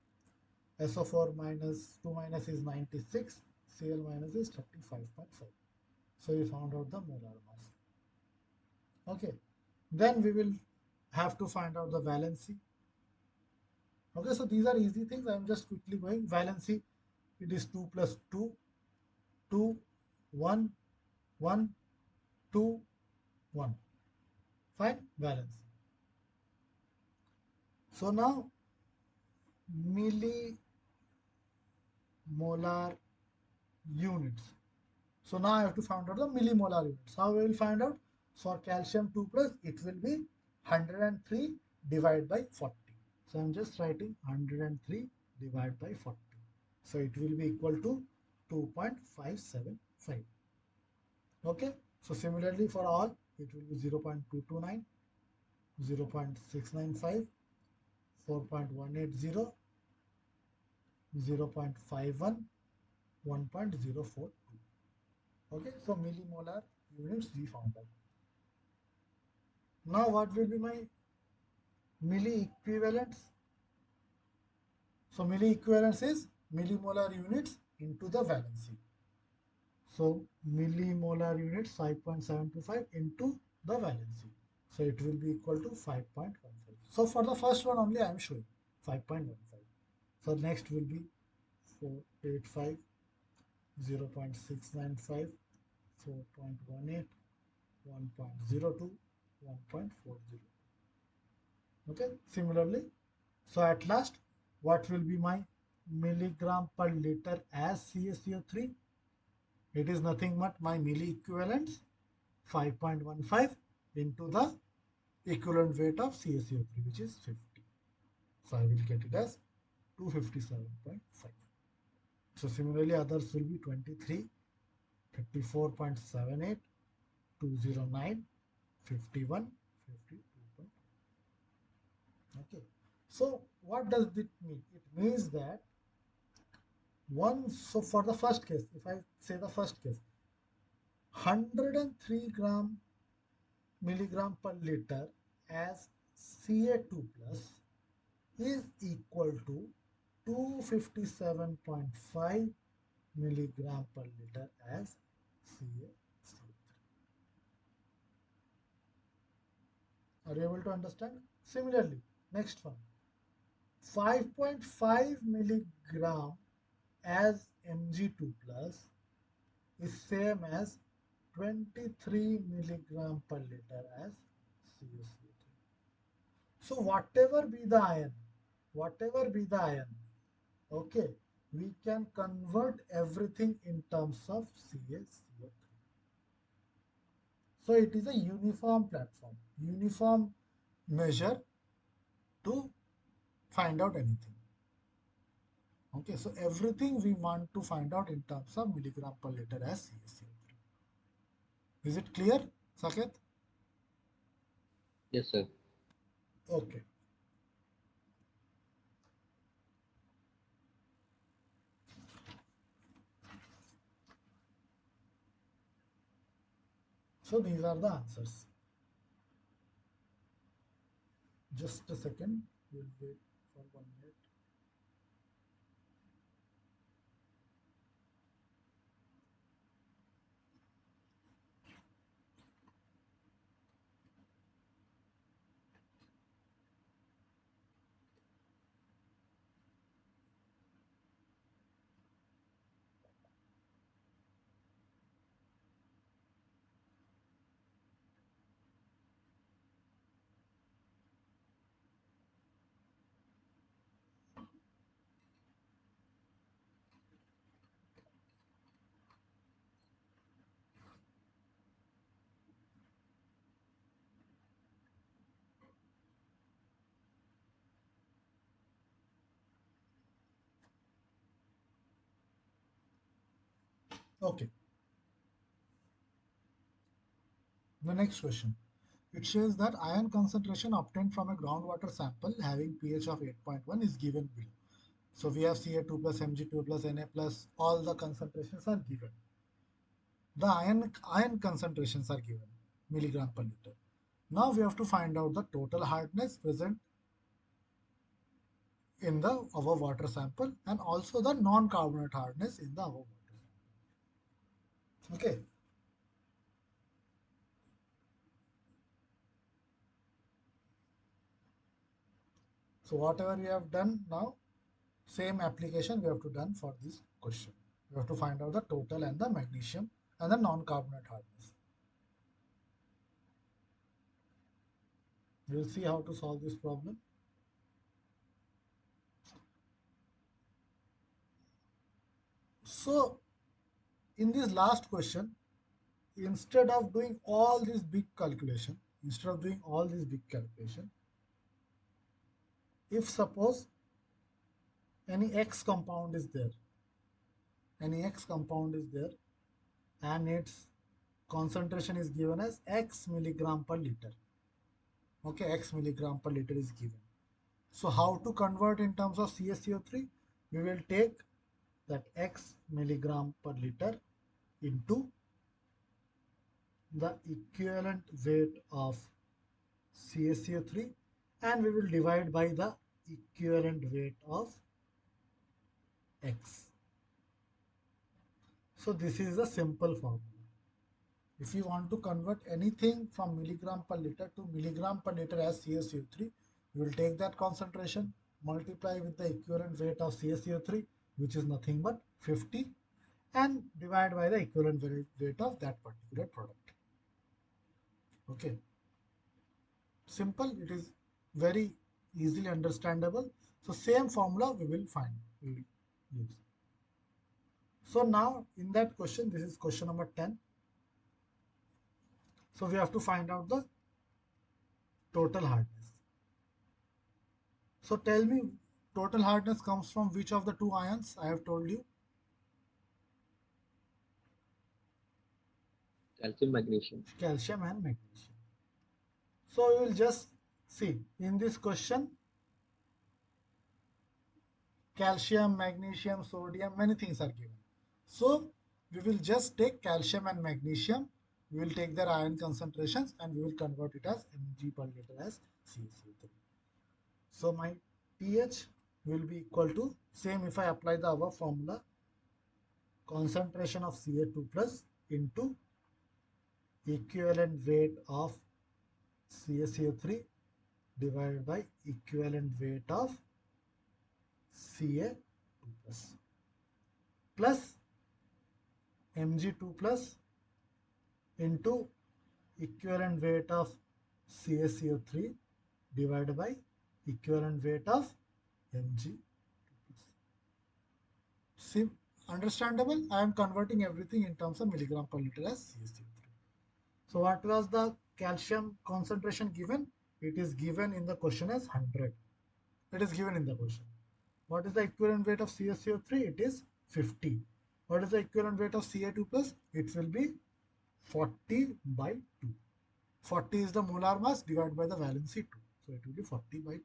SO4 minus 2 minus is 96. Cl minus is 35.5. So we found out the molar mass. Okay. Then we will have to find out the valency. Okay, so these are easy things. I am just quickly going. Valency, it is 2 plus 2, 2, 1, 1, 2, 1. Fine, valency. So now millimolar units. So now I have to find out the millimolar units. How we will find out? For calcium 2 plus, it will be 103 divided by 40. So I'm just writing 103 divided by 40. So it will be equal to 2.575. Okay. So similarly for all, it will be 0.229, 0.695, 4.180, 0.51, 1.042. Okay, so millimolar units we found out. Now what will be my milli equivalents? So milli equivalents is millimolar units into the valency. So millimolar units 5.725 into the valency. So it will be equal to 5.15. So for the first one only I am showing 5.15. So next will be 485, 0.695, 4.18, 1.02, 1.40. Okay, similarly, so at last, what will be my milligram per liter as CaCO3? It is nothing but my milli equivalents 5.15 into the equivalent weight of CaCO3, which is 50. So I will get it as 257.5. So similarly, others will be 23, 34.78, 209, 51, 52. Okay. So what does it mean? It means that so for the first case, if I say the first case, 103 milligram per liter as Ca2 plus is equal to 257.5 milligram per liter as CaCO3. Are you able to understand? Similarly, next one, 5.5 milligram as Mg2 plus is same as 23 milligram per liter as CaCO3. So whatever be the ion, whatever be the ion, okay, we can convert everything in terms of CaCO3. So it is a uniform platform, uniform measure to find out anything. Okay, so everything we want to find out in terms of milligram per liter as CaCO3. Is it clear, Saket? Yes, sir. Okay. So these are the answers. Just a second. We'll wait for 1 minute. Okay. The next question. It says that ion concentration obtained from a groundwater sample having pH of 8.1 is given below. So we have Ca2 plus Mg2 plus Na plus, all the concentrations are given. The ion concentrations are given, milligram per liter. Now we have to find out the total hardness present in the our water sample and also the non-carbonate hardness in the our water sample. Okay. So whatever we have done now, same application we have to done for this question. We have to find out the total and the magnesium and the non-carbonate hardness. We will see how to solve this problem. So in this last question, instead of doing all this big calculation, if suppose any X compound is there, and its concentration is given as X milligram per liter. Okay, X milligram per liter is given. So how to convert in terms of CaCO3? We will take that X milligram per liter into the equivalent weight of CaCO3 and we will divide by the equivalent weight of X. So this is a simple formula. If you want to convert anything from milligram per liter to milligram per liter as CaCO3, you will take that concentration, multiply with the equivalent weight of CaCO3, which is nothing but 50, and divide by the equivalent weight of that particular product. Okay. Simple, it is very easily understandable. So same formula we will use. So now in that question, this is question number 10. So we have to find out the total hardness. So tell me, total hardness comes from which of the two ions? I have told you. Calcium, magnesium. Calcium and magnesium. So we will just see in this question, calcium, magnesium, sodium, many things are given. So we will just take calcium and magnesium. We will take their ion concentrations and we will convert it as Mg per liter as CaCO3. So my pH will be equal to, same if I apply the above formula, concentration of Ca2 plus into equivalent weight of CaCO3 divided by equivalent weight of Ca2 plus Mg2 plus into equivalent weight of CaCO3 divided by equivalent weight of Mg. Sim, understandable. I am converting everything in terms of milligram per liter as CaCO3. So what was the calcium concentration given? It is given in the question as 100. It is given in the question. What is the equivalent weight of CaCO3? It is 50. What is the equivalent weight of Ca2 plus? It will be 40 by 2. 40 is the molar mass divided by the valency 2. So it will be 40 by 2.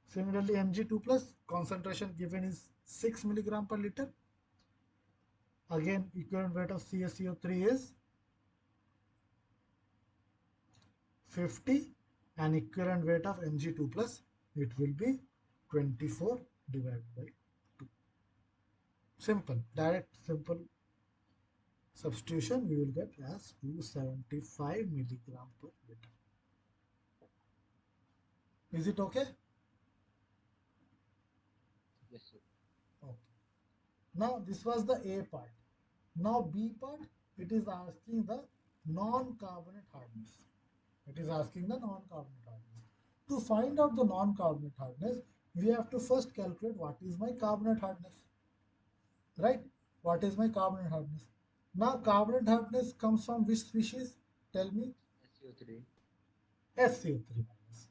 Similarly, Mg2 plus concentration given is 6 milligram per liter. Again, equivalent weight of CaCO3 is 50 and equivalent weight of Mg2 plus it will be 24 divided by 2. Simple, direct, simple substitution we will get as 275 milligram per liter. Is it okay? Yes, sir. Okay. Now this was the A part. Now B part, it is asking the non-carbonate hardness. It is asking the non-carbonate hardness. To find out the non-carbonate hardness, we have to first calculate what is my carbonate hardness. Right? What is my carbonate hardness? Now carbonate hardness comes from which species? Tell me. SCO3. SCO3 minus.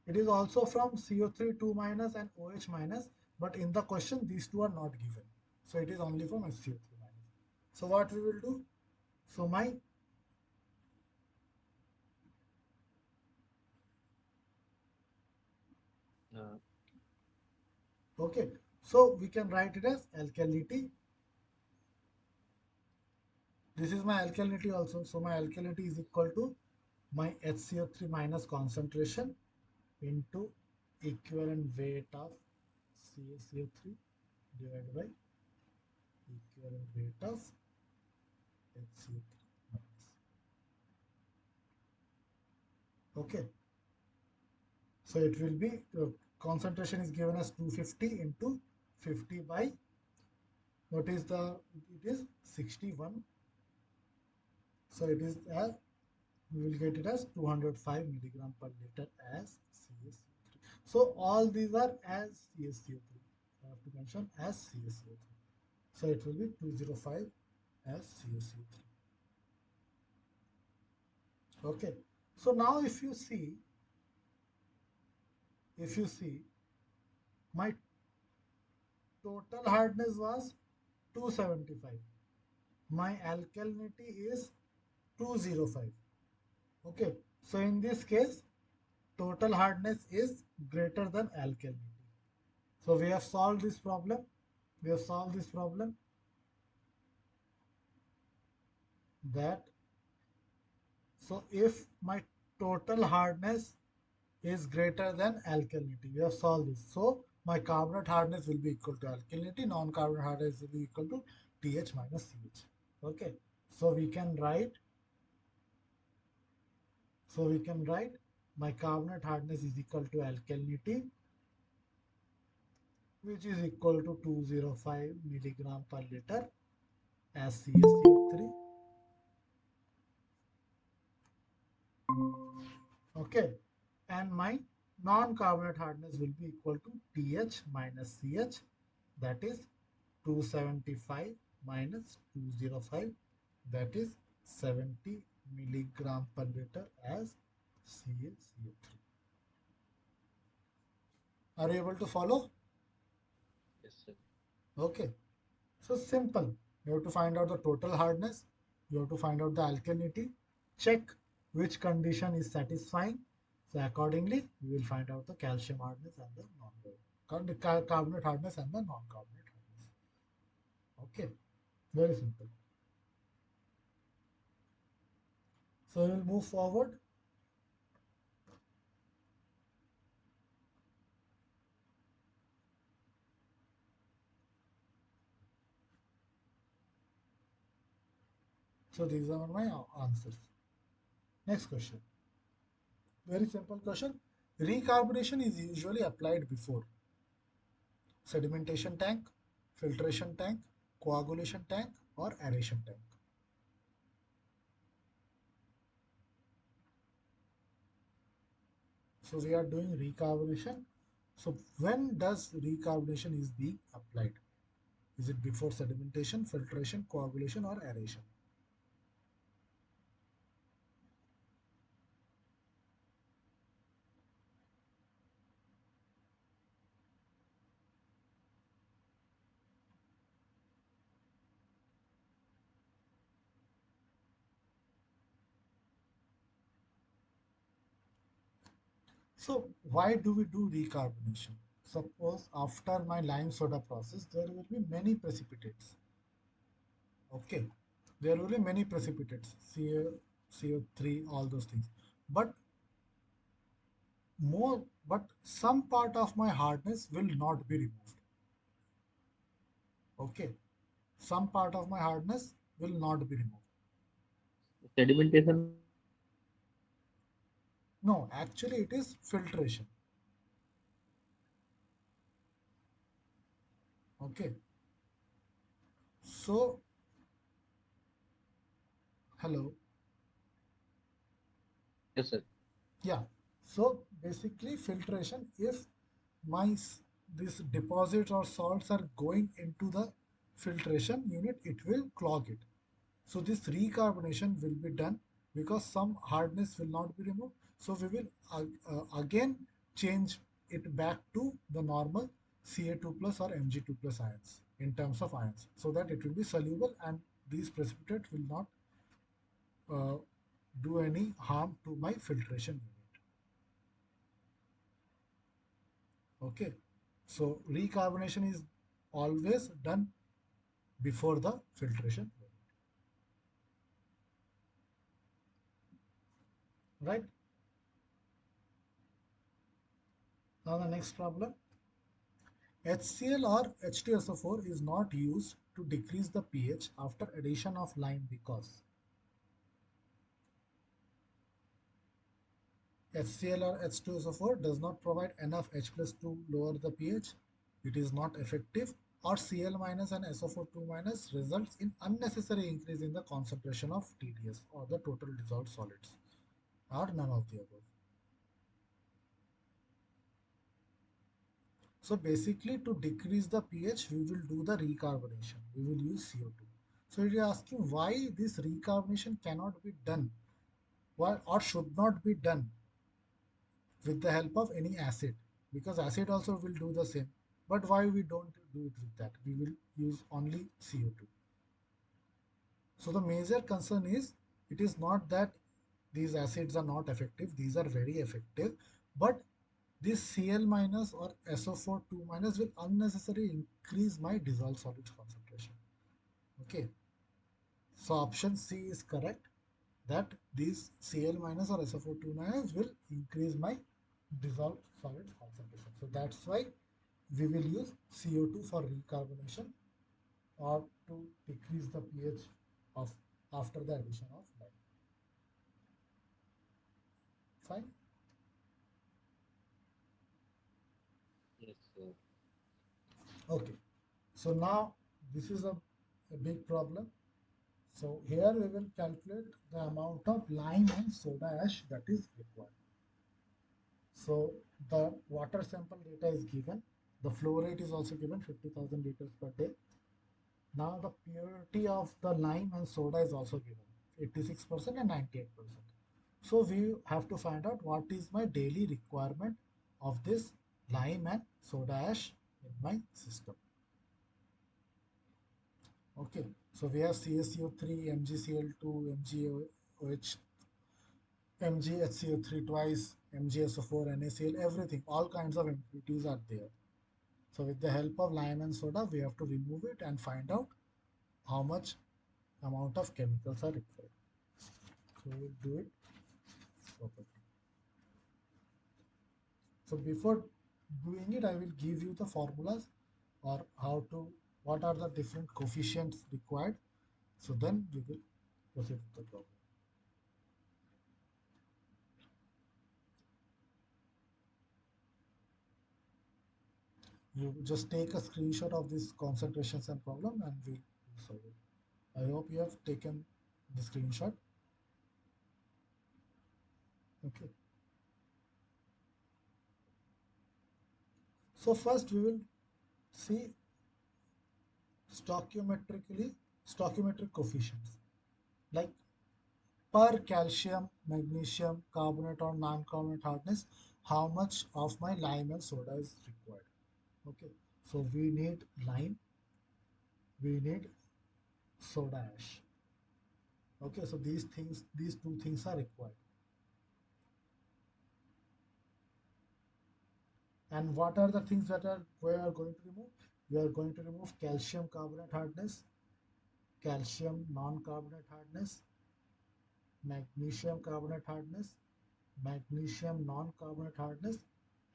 It is also from CO3 2 minus and OH minus, but in the question these two are not given. So it is only from SCO3 minus. So what we will do? So my Uh, okay. So we can write it as alkalinity. This is my alkalinity also. So my alkalinity is equal to my HCO3 minus concentration into equivalent weight of CaCO3 divided by equivalent weight of HCO3 minus. Okay, so it will be concentration is given as 250 into 50 by what is the it is 61. So it is we will get it as 205 milligram per liter as CaCO3. So all these are as CaCO3. I have to mention as CaCO3. So it will be 205 as CaCO3. Okay. So now if you see my total hardness was 275. My alkalinity is 205. Okay. So in this case, total hardness is greater than alkalinity. So we have solved this problem. We have solved this problem that so if my total hardness is greater than alkalinity, we have solved this. So my carbonate hardness will be equal to alkalinity, non-carbonate hardness will be equal to TH minus CH. Okay, so we can write my carbonate hardness is equal to alkalinity, which is equal to 205 milligram per liter as CaCO3. Okay, and my non-carbonate hardness will be equal to TH minus CH, that is 275 minus 205, that is 70 milligram per liter as CaCO3. Are you able to follow? yes, sir. Okay, so simple. You have to find out the total hardness, you have to find out the alkalinity, check which condition is satisfying. So accordingly, we will find out the calcium hardness and the carbonate hardness and the non-carbonate hardness. Okay, very simple. So we will move forward. So these are my answers. Next question. Very simple question. Recarbonation is usually applied before sedimentation tank, filtration tank, coagulation tank, or aeration tank. So we are doing recarbonation So when does recarbonation is being applied? Is it before sedimentation, filtration, coagulation, or aeration? So why do we do recarbonation? Suppose after my lime soda process, there will be many precipitates. Okay, there will be many precipitates, CO3, all those things. But but some part of my hardness will not be removed. Okay, some part of my hardness will not be removed. Sedimentation or filtration? No, actually it is filtration. Okay, so hello, Yes, sir. yeah. So basically filtration, if my these deposits or salts are going into the filtration unit, it will clog it. So this recarbonation will be done because some hardness will not be removed. So we will again change it back to the normal Ca2 plus or Mg2 plus ions in terms of ions, so that it will be soluble and these precipitate will not uh, do any harm to my filtration unit. Okay. So recarbonation is always done before the filtration unit. Right. Now the next problem. HCl or H2SO4 is not used to decrease the pH after addition of lime because HCl or H2SO4 does not provide enough H plus to lower the pH, it is not effective, or Cl minus and SO4 2 minus results in unnecessary increase in the concentration of TDS or the total dissolved solids, or none of the above. So basically to decrease the pH, we will do the recarbonation. We will use CO2. So it is asking why this recarbonation cannot be done, why or should not be done with the help of any acid, because acid also will do the same. But why we don't do it with that? We will use only CO2. So the major concern is it is not that these acids are not effective, these are very effective, but this Cl minus or SO4 2 minus will unnecessarily increase my dissolved solids concentration. Okay, so option C is correct, that these Cl minus or SO4 2 minus will increase my dissolved solids concentration. So that's why we will use CO2 for recarbonation or to decrease the pH of after the addition of lime. Fine. Yes, sir. Okay. So now this is a big problem. So here we will calculate the amount of lime and soda ash that is required. So the water sample data is given. The flow rate is also given 50,000 liters per day. Now the purity of the lime and soda is also given 86% and 98%. So we have to find out what is my daily requirement of this lime and soda ash in my system. Okay, so we have CaCO3, MgCl2, MgOH, MgHCO3 twice, MgSO4, NaCl, everything, all kinds of impurities are there. So with the help of lime and soda, we have to remove it and find out how much amount of chemicals are required. So we'll do it properly. So before doing it, I will give you the formulas or what are the different coefficients required. So then we will proceed with the problem. You just take a screenshot of these concentrations and problem and we'll solve it. I hope you have taken the screenshot. Okay. So first we will see stoichiometrically stoichiometric coefficients like per calcium, magnesium, carbonate or non-carbonate hardness, how much of my lime and soda is required. Okay, so we need lime, we need soda ash. Okay, so these two things are required. And what are the things that are we are going to remove? We are going to remove calcium carbonate hardness, calcium non-carbonate hardness, magnesium carbonate hardness, magnesium non-carbonate hardness,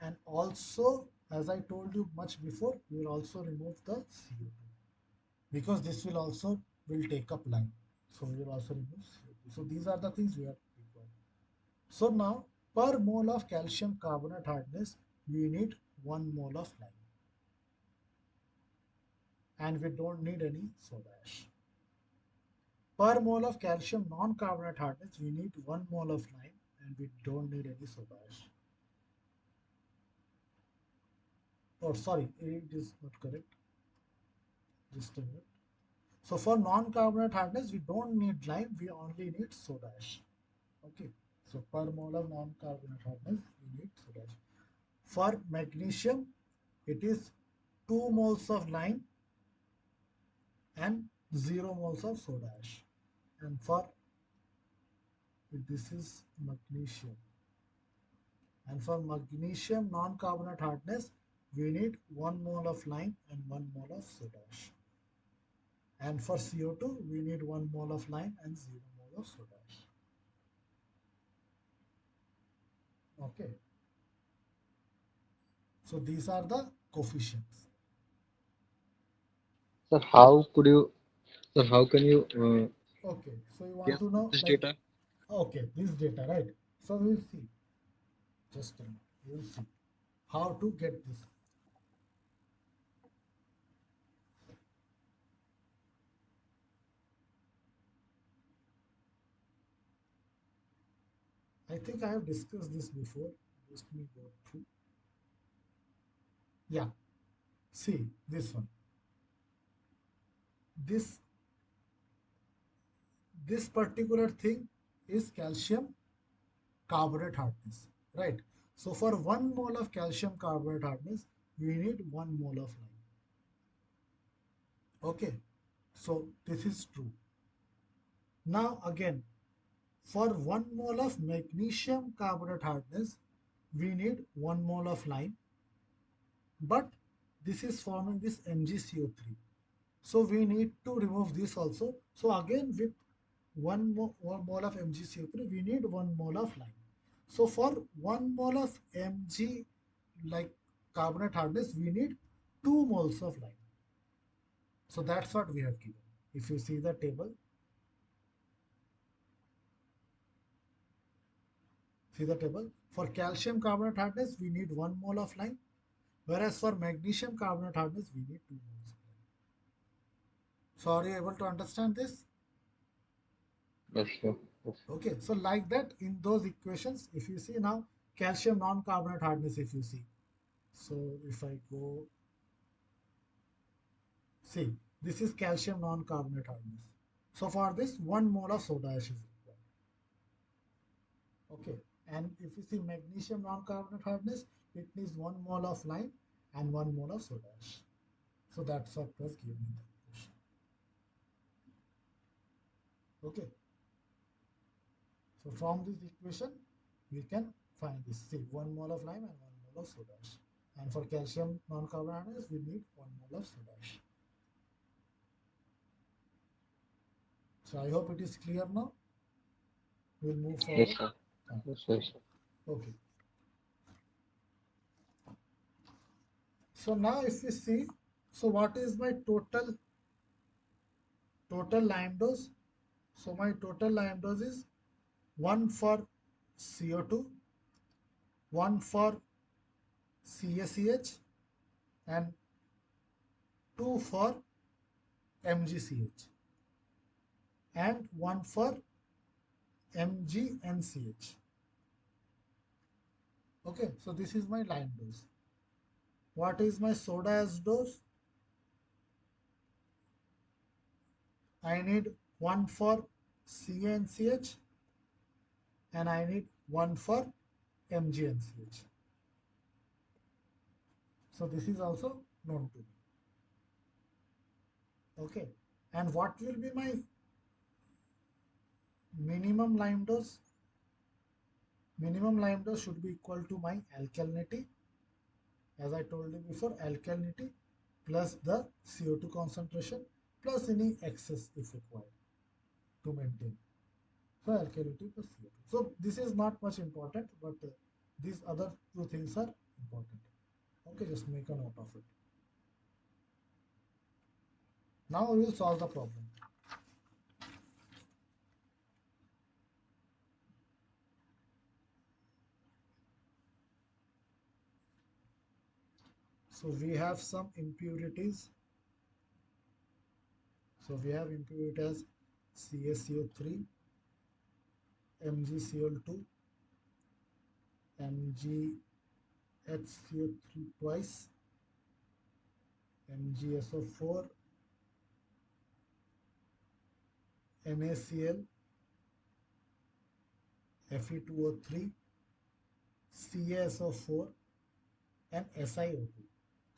and also, as I told you much before, we will also remove the CO2 because this will take up lime. So we will also remove CO2. So these are the things we are required. So now per mole of calcium carbonate hardness, we need 1 mole of lime and we don't need any soda ash. Per mole of calcium non-carbonate hardness, we need 1 mole of lime and we don't need any soda ash. Oh, sorry, it is not correct. Just a minute. So for non-carbonate hardness, we don't need lime, we only need soda ash. Okay. So per mole of non-carbonate hardness, we need soda ash. For magnesium, it is 2 moles of lime and 0 moles of soda ash. And for this is magnesium. And for magnesium non-carbonate hardness, we need 1 mole of lime and 1 mole of soda ash. And for CO2, we need 1 mole of lime and 0 mole of soda ash. Okay, so these are the coefficients. Sir, how could you, sir, how can you Okay, so you want guess to know this like, data? okay, this data, right? So we'll see, just a minute, we'll see how to get this. I think I have discussed this before. Just me go through. Yeah, see this one. This this particular thing is calcium carbonate hardness, right? So for 1 mole of calcium carbonate hardness, we need 1 mole of lime. Okay, so this is true. Now again, for 1 mole of magnesium carbonate hardness, we need 1 mole of lime, but this is forming this MgCO3. So we need to remove this also. So again, with 1 mole of MgCO3, we need 1 mole of lime. So for 1 mole of Mg, like carbonate hardness, we need 2 moles of lime. So that's what we have given. If you see the table, see the table. For calcium carbonate hardness, we need 1 mole of lime, whereas for magnesium carbonate hardness, we need 2 moles of lime. So are you able to understand this? Yes, sir. Yes. Okay, so like that in those equations, if you see now calcium non-carbonate hardness, if you see, so if I go, see, this is calcium non-carbonate hardness. So for this, 1 mole of soda ash is required. Okay, and if you see magnesium non-carbonate hardness, it needs 1 mole of lime and 1 mole of soda ash. So that's what was given in the equation. Okay, so from this equation, we can find this. See, 1 mole of lime and 1 mole of soda ash. And for calcium non-carbonate, we need 1 mole of soda ash. So I hope it is clear now. We'll move Yes, forward. sir. Ah, Yes, sir. Yes, sir. okay. So now if we see, so what is my total lime dose? So my total lime dose is 1 for CO2, 1 for CaCH, and 2 for MgCH, and 1 for MgNCH. Okay, so this is my lime dose. What is my soda ash dose? I need one for CaNCH and I need one for MgNCH. So this is also known to me. Okay. And what will be my minimum lime dose? Minimum lime dose should be equal to my alkalinity. As I told you before, alkalinity plus the CO2 concentration plus any excess if required to maintain. So alkalinity plus CO2. So this is not much important, but these other two things are important. Okay, just make a note of it. Now we will solve the problem. So we have some impurities. So we have impurities CaCO3, MgCl2, MgHCO3 twice, MgSO4, NaCl, Fe2O3, CaSO4, and SiO2.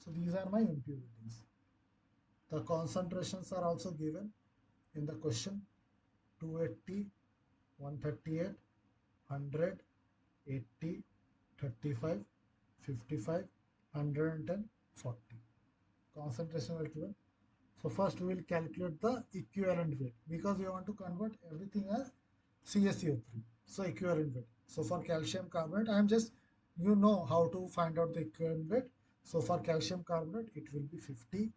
So these are my impurities. The concentrations are also given in the question: 280, 138, 100, 80, 35, 55, 110, 40. Concentration will given. So first we will calculate the equivalent weight because we want to convert everything as CaCO3. So equivalent weight. So for calcium carbonate, I am just, you know how to find out the equivalent weight. So for calcium carbonate, it will be 50,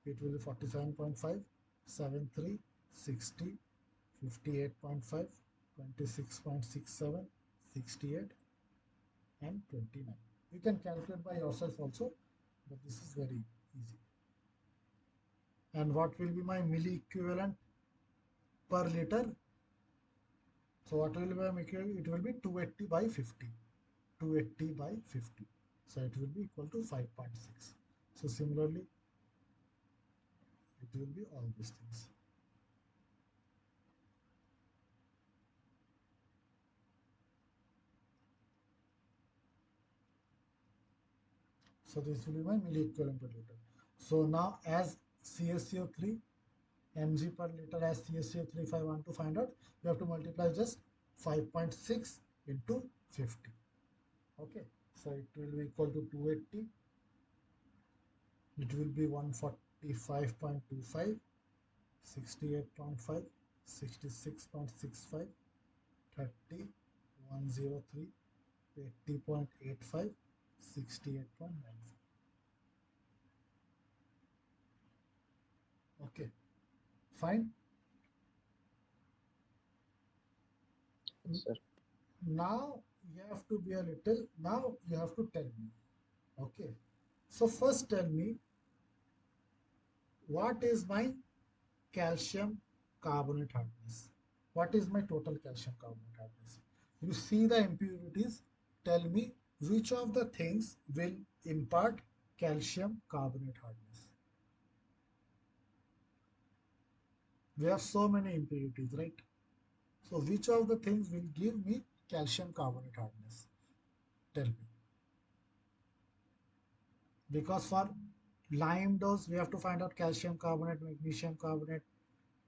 it will be 47.5, 73, 60, 58.5, 26.67, 68, and 29. You can calculate by yourself also, but this is very easy. And what will be my milli equivalent per liter? So what will be my equivalent? It will be 280 by 50. 280 by 50. So it will be equal to 5.6. So similarly, it will be all these things. So this will be my milli equivalent per liter. So now as CaCO3 mg per liter as CaCO3, if I want to find out, you have to multiply just 5.6 into 50. Okay, so it will be equal to 280. It will be 145.25, 68.5, 66.65, 30, 103, 80.85, 68.95. Okay, fine. Yes, sir. Now you have to be a little, now you have to tell me. Okay, so first tell me what is my calcium carbonate hardness? What is my total calcium carbonate hardness? You see the impurities, tell me which of the things will impart calcium carbonate hardness. We have so many impurities, right? So which of the things will give me calcium carbonate hardness? Tell me. Because for lime dose, we have to find out calcium carbonate,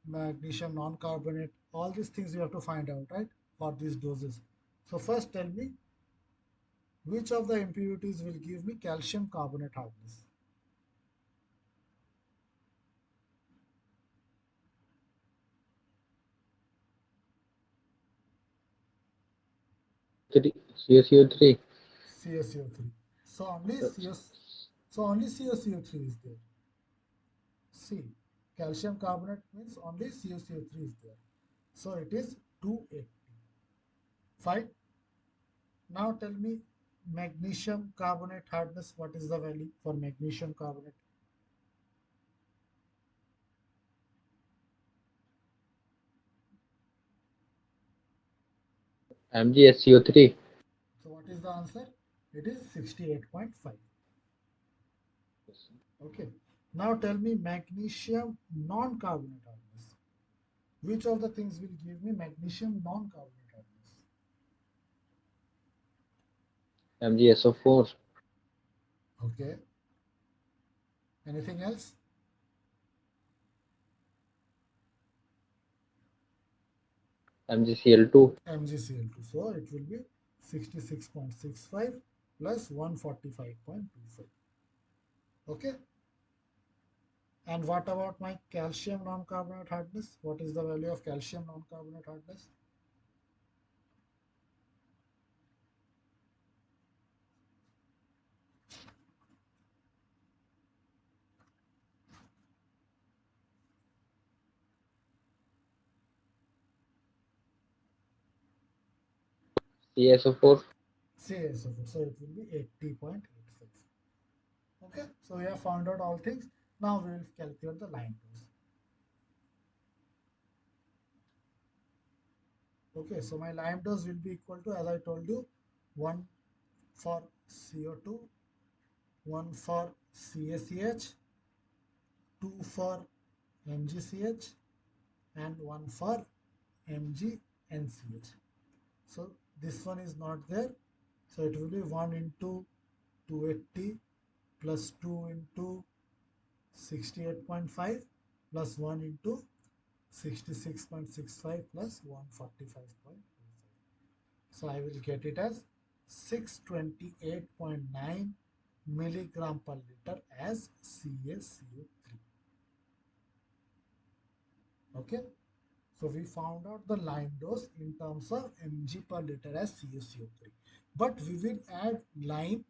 magnesium non-carbonate, all these things you have to find out, right? For these doses. So first tell me which of the impurities will give me calcium carbonate hardness. CaCO3. CaCO3. So only CS, so only CaCO3 is there. C. Calcium carbonate means only CaCO3 is there. So it is 280. Fine. Now tell me magnesium carbonate hardness. What is the value for magnesium carbonate? MgSCO3. So what is the answer? It is 68.5. Okay. Now tell me magnesium non-carbonate hardness. Which of the things will give me magnesium non-carbonate hardness? MgSO4, Okay. Anything else? MgCl2, MgCl2. So it will be 66.65 plus 145.25. Okay. And what about my calcium non-carbonate hardness? What is the value of calcium non-carbonate hardness? CaSO4, CaSO4. So it will be 80.85. Okay. So we have found out all things. Now we will calculate the line dose. Okay. So my lime dose will be equal to, as I told you, 1 for CO2, 1 for CaCH, 2 for MgCH, and 1 for MgNCH. So this one is not there. So it will be 1 into 280 plus 2 into 68.5 plus 1 into 66.65 plus 145.25. So I will get it as 628.9 milligram per liter as CaCO3. Okay. So we found out the lime dose in terms of mg per liter as CaCO3. But we will add lime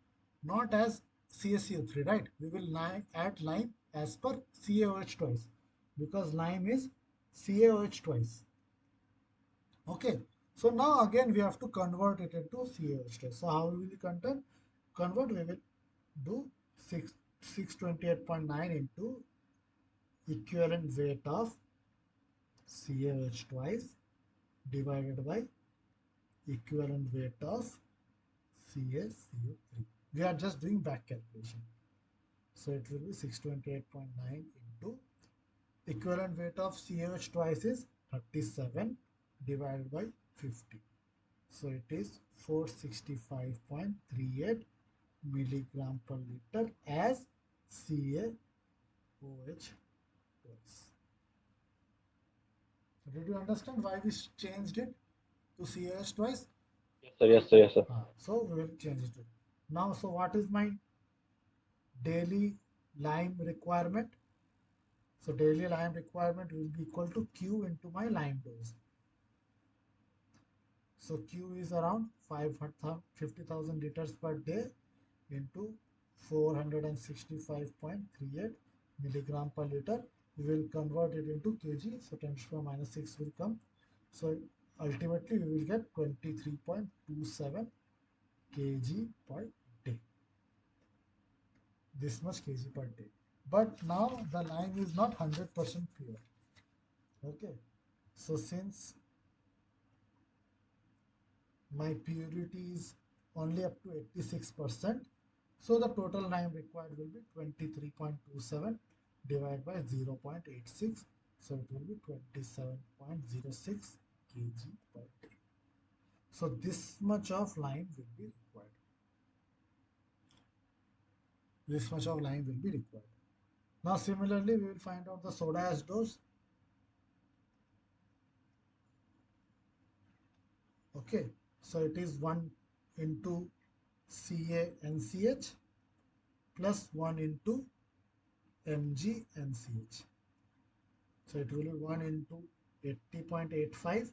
not as CaCO3, right? We will add lime as per CaOH twice because lime is CaOH twice. Okay. So now again we have to convert it into CaOH twice. So how we will convert? We will do 628.9 into equivalent weight of CaOH twice divided by equivalent weight of CaCO3. We are just doing back calculation. So it will be 628.9 into equivalent weight of CaOH twice is 37 divided by 50. So it is 465.38 milligram per liter as CaOH twice. So did you understand why we changed it to CaOH twice? yes sir, yes sir, yes sir. So we will change it. Now, so what is my daily lime requirement? So daily lime requirement will be equal to Q into my lime dose. So Q is around 50,000 liters per day into 465.38 milligram per liter. We will convert it into kg. So 10 to the power minus 6 will come. So ultimately we will get 23.27 kg per day. This much kg per day. But now the lime is not 100% pure. Okay. So since my purity is only up to 86%, so the total lime required will be 23.27 divided by 0.86. So it will be 27.06 kg per day. So this much of lime will be required. This much of lime will be required. Now similarly, we will find out the soda ash dose. Okay, so it is 1 into CaNCH plus 1 into MgNCH. So it will be 1 into 80.85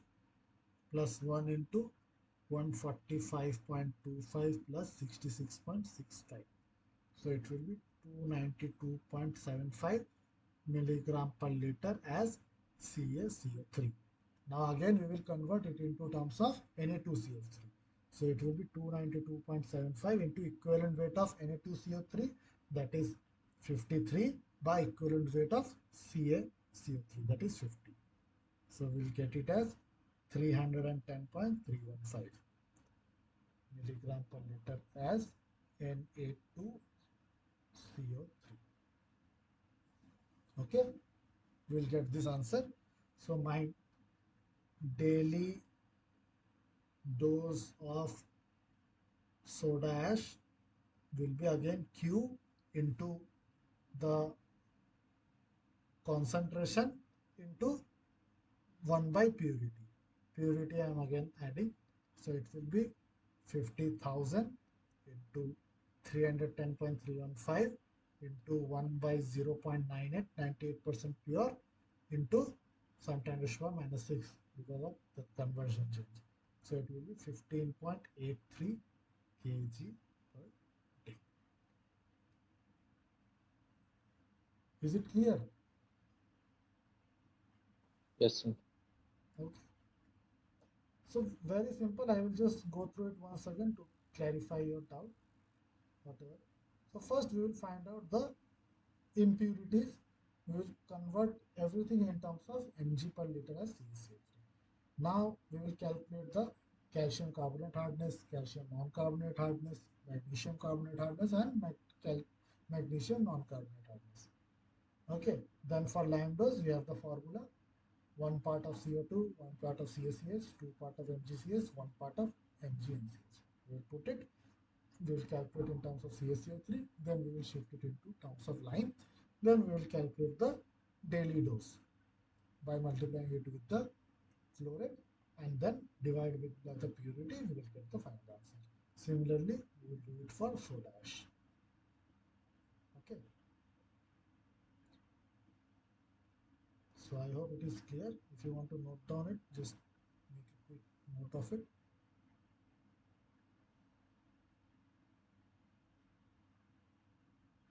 plus 1 into 145.25 plus 66.65. So it will be 292.75 milligram per liter as CaCO3. Now again we will convert it into terms of Na2CO3. So it will be 292.75 into equivalent weight of Na2CO3, that is 53, by equivalent weight of CaCO3, that is 50. So we'll get it as 310.315 milligram per liter as Na2CO3. Okay, we'll get this answer. So my daily dose of soda ash will be again Q into the concentration into 1 by purity. Purity I am again adding. So it will be 50,000 into 310.315 into 1 by 0.98, 98% pure into some 10 to the power minus 6 because of the conversion change. So it will be 15.83 kg per day. Is it clear? Yes, sir. Okay. So very simple. I will just go through it once again to clarify your doubt, whatever. So first we will find out the impurities. We will convert everything in terms of mg per liter as CaCO3. Now we will calculate the calcium carbonate hardness, calcium non-carbonate hardness, magnesium carbonate hardness, and magnesium non-carbonate hardness. Okay. Then for lime dose, we have the formula: one part of CO2, one part of CaCH, two part of MgCS, one part of MgNCH. We will put it, we will calculate in terms of CaCO3, then we will shift it into terms of lime, then we will calculate the daily dose by multiplying it with the flow rate and then divide with by the purity, we will get the final answer. Similarly, we will do it for soda ash. Okay, so I hope it is clear. If you want to note down it, just make a quick note of it.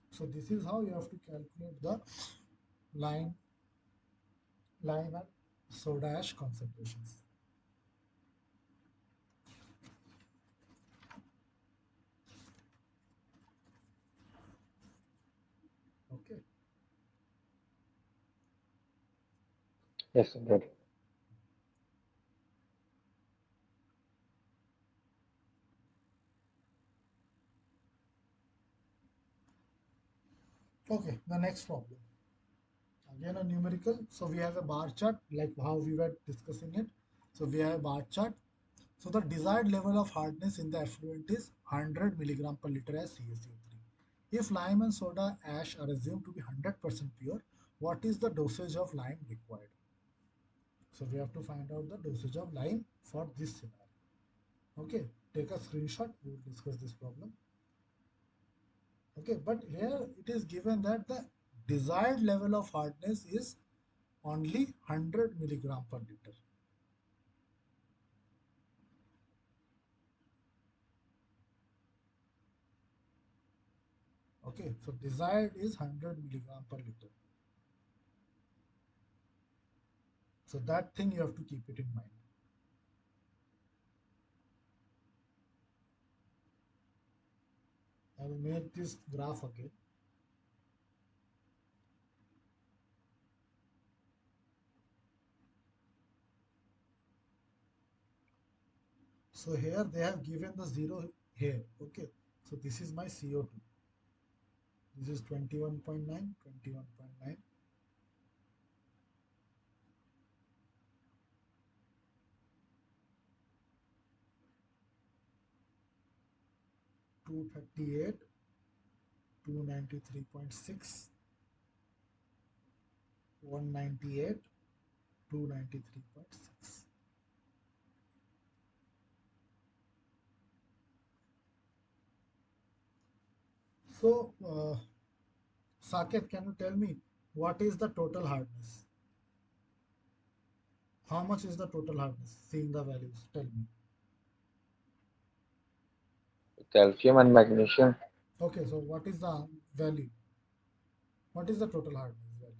So this is how you have to calculate the lime, lime and soda ash concentrations. Okay. Yes, sir. Got it. Okay. The next problem. Again a numerical. So we have a bar chart like how we were discussing it. So we have a bar chart. So the desired level of hardness in the effluent is 100 milligram per liter as CaCO3. If lime and soda ash are assumed to be 100% pure, what is the dosage of lime required? So we have to find out the dosage of lime for this scenario. Okay, take a screenshot. We will discuss this problem. Okay, but here it is given that the desired level of hardness is only 100 milligram per liter. Okay, so desired is 100 milligram per liter. So that thing you have to keep it in mind. I will make this graph again. So here they have given the zero here. Okay, so this is my CO2. This is 21.9, 21.9, 238, 293.6, 198, 293.6. So, Saket, can you tell me what is the total hardness? How much is the total hardness? Seeing the values, tell me. Calcium and magnesium, Okay, so what is the value? What is the total hardness value?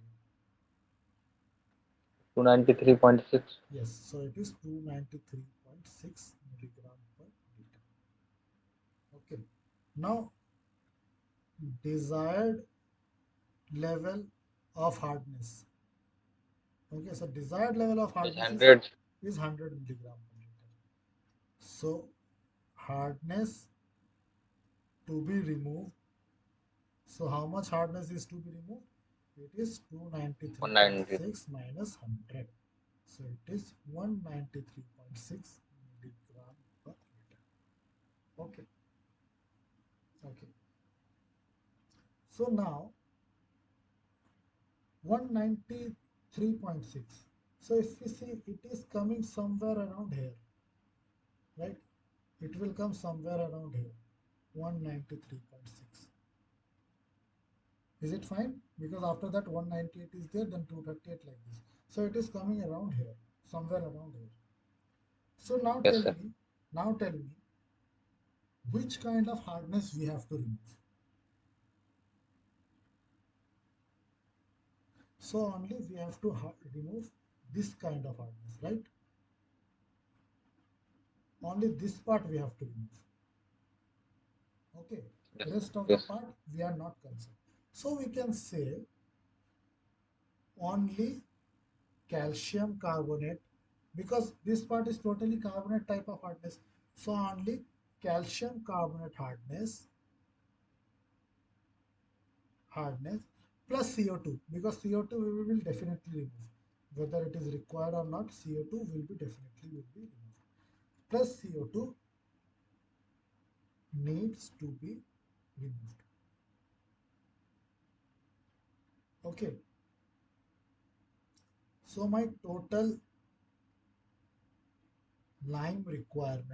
293.6. Yes, so it is 293.6 milligram per liter. Okay, now desired level of hardness. Okay, so desired level of Is hardness 100. is 100 milligram per liter. So hardness to be removed. So how much hardness is to be removed? It is 190. 293.6 minus 100. So it is 193.6 milligram per liter. Okay. Okay. So now 193.6. So if we see, it is coming somewhere around here, right? It will come somewhere around here, 193.6. Is it fine? Because after that 198 is there, then 238 like this. So it is coming around here, somewhere around here. So Yes, sir. now tell me, which kind of hardness we have to remove. So only we have to remove this kind of hardness, right? Only this part we have to remove. Okay. Yes, sir. Rest of the Yes. part we are not concerned. So we can say only calcium carbonate, because this part is totally carbonate type of hardness. So only calcium carbonate hardness plus CO2, because CO2 we will definitely remove. Whether it is required or not, CO2 will be removed. Plus CO2 needs to be removed. Okay. So my total lime required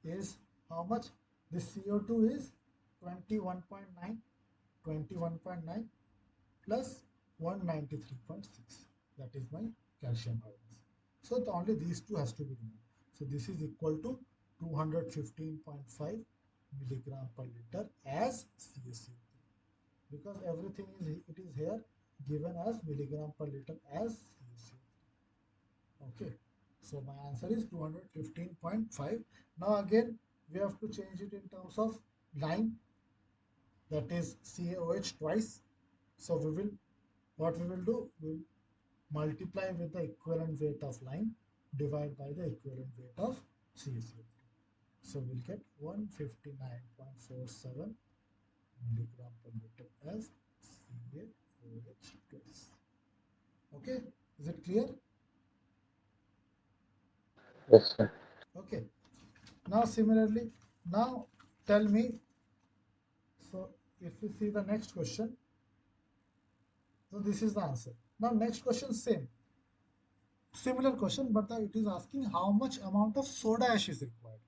is how much? The CO2 is 21.9, 21.9 plus 193.6. That is my calcium hardness. So only these two has to be removed. So this is equal to 215.5 milligram per liter as CaCO3, because everything is, it is here given as milligram per liter as CaCO3. Okay. So my answer is 215.5. Now again we have to change it in terms of lime, that is CaOH twice. So what we will do, we will multiply with the equivalent weight of lime, divide by the equivalent weight of CaCO3. So we'll get 159.47 milligram per liter as CaOH twice. Okay, is it clear? Yes, sir. Okay. Now similarly, now tell me, so if we see the next question, so this is the answer. Now next question, same, similar question, but it is asking how much amount of soda ash is required.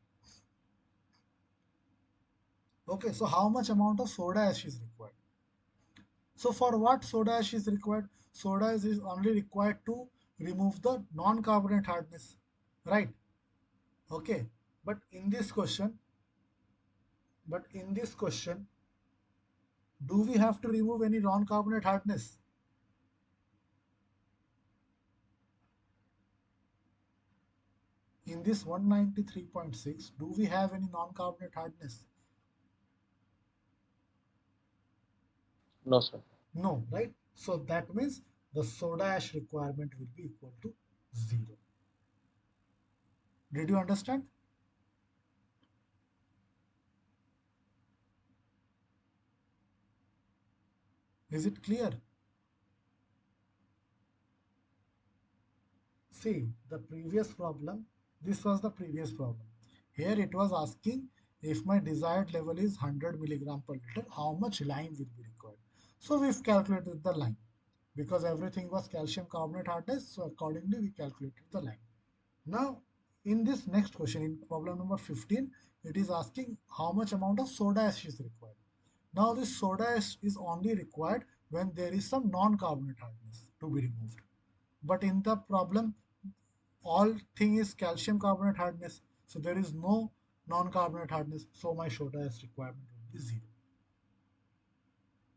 Okay, so how much amount of soda ash is required? So for what soda ash is required? Soda ash is only required to remove the non-carbonate hardness, right? Okay, but in this question, but in this question, do we have to remove any non-carbonate hardness? In this 193.6, do we have any non-carbonate hardness? No, sir. No, right? So that means the soda ash requirement will be equal to 0. Did you understand? Is it clear? See, the previous problem, this was the previous problem. Here it was asking, if my desired level is 100 milligram per liter, how much lime will be required? So we've calculated the lime, because everything was calcium carbonate hardness. So accordingly, we calculated the lime. Now, in this next question, in problem number 15, it is asking how much amount of soda ash is required. Now, this soda ash is only required when there is some non-carbonate hardness to be removed. But in the problem, all thing is calcium carbonate hardness. So there is no non-carbonate hardness. So my soda ash requirement will be 0.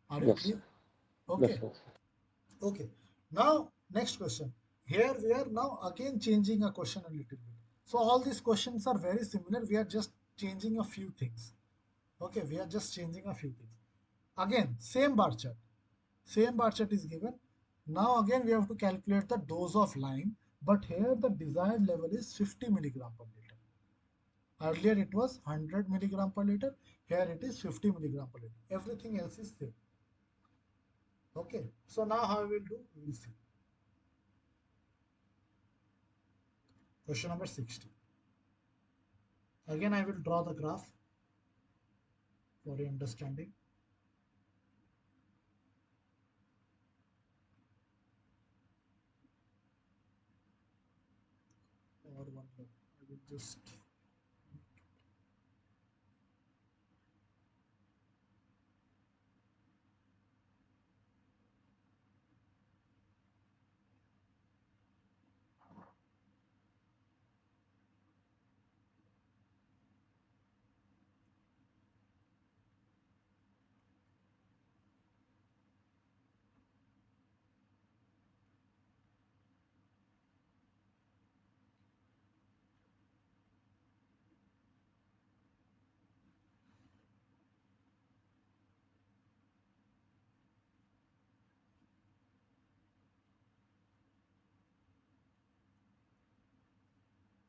Are you Yes, sir. clear? Yes, Okay. yes. Okay. Now, next question. Here we are now again changing a question a little bit. So all these questions are very similar. We are just changing a few things. Okay, we are just changing a few things. Again, same bar chart. Same bar chart is given. Now again we have to calculate the dose of lime, but here the desired level is 50 milligram per liter. Earlier it was 100 milligram per liter. Here it is 50 milligram per liter. Everything else is same. Okay. So now how we will do? We will see. Question number 60. Again, I will draw the graph for your understanding. Or one more. I will just.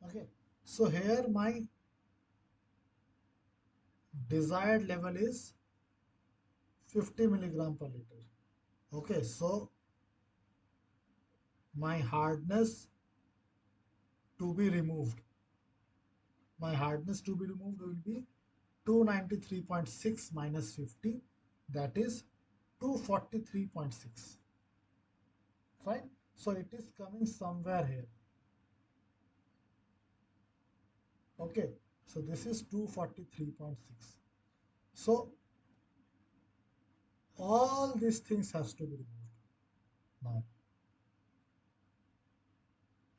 Okay. So here my desired level is 50 milligram per liter. Okay. So my hardness to be removed. My hardness to be removed will be 293.6 minus 50. That is 243.6. Fine. So it is coming somewhere here. Okay. So this is 243.6. So all these things has to be removed. Now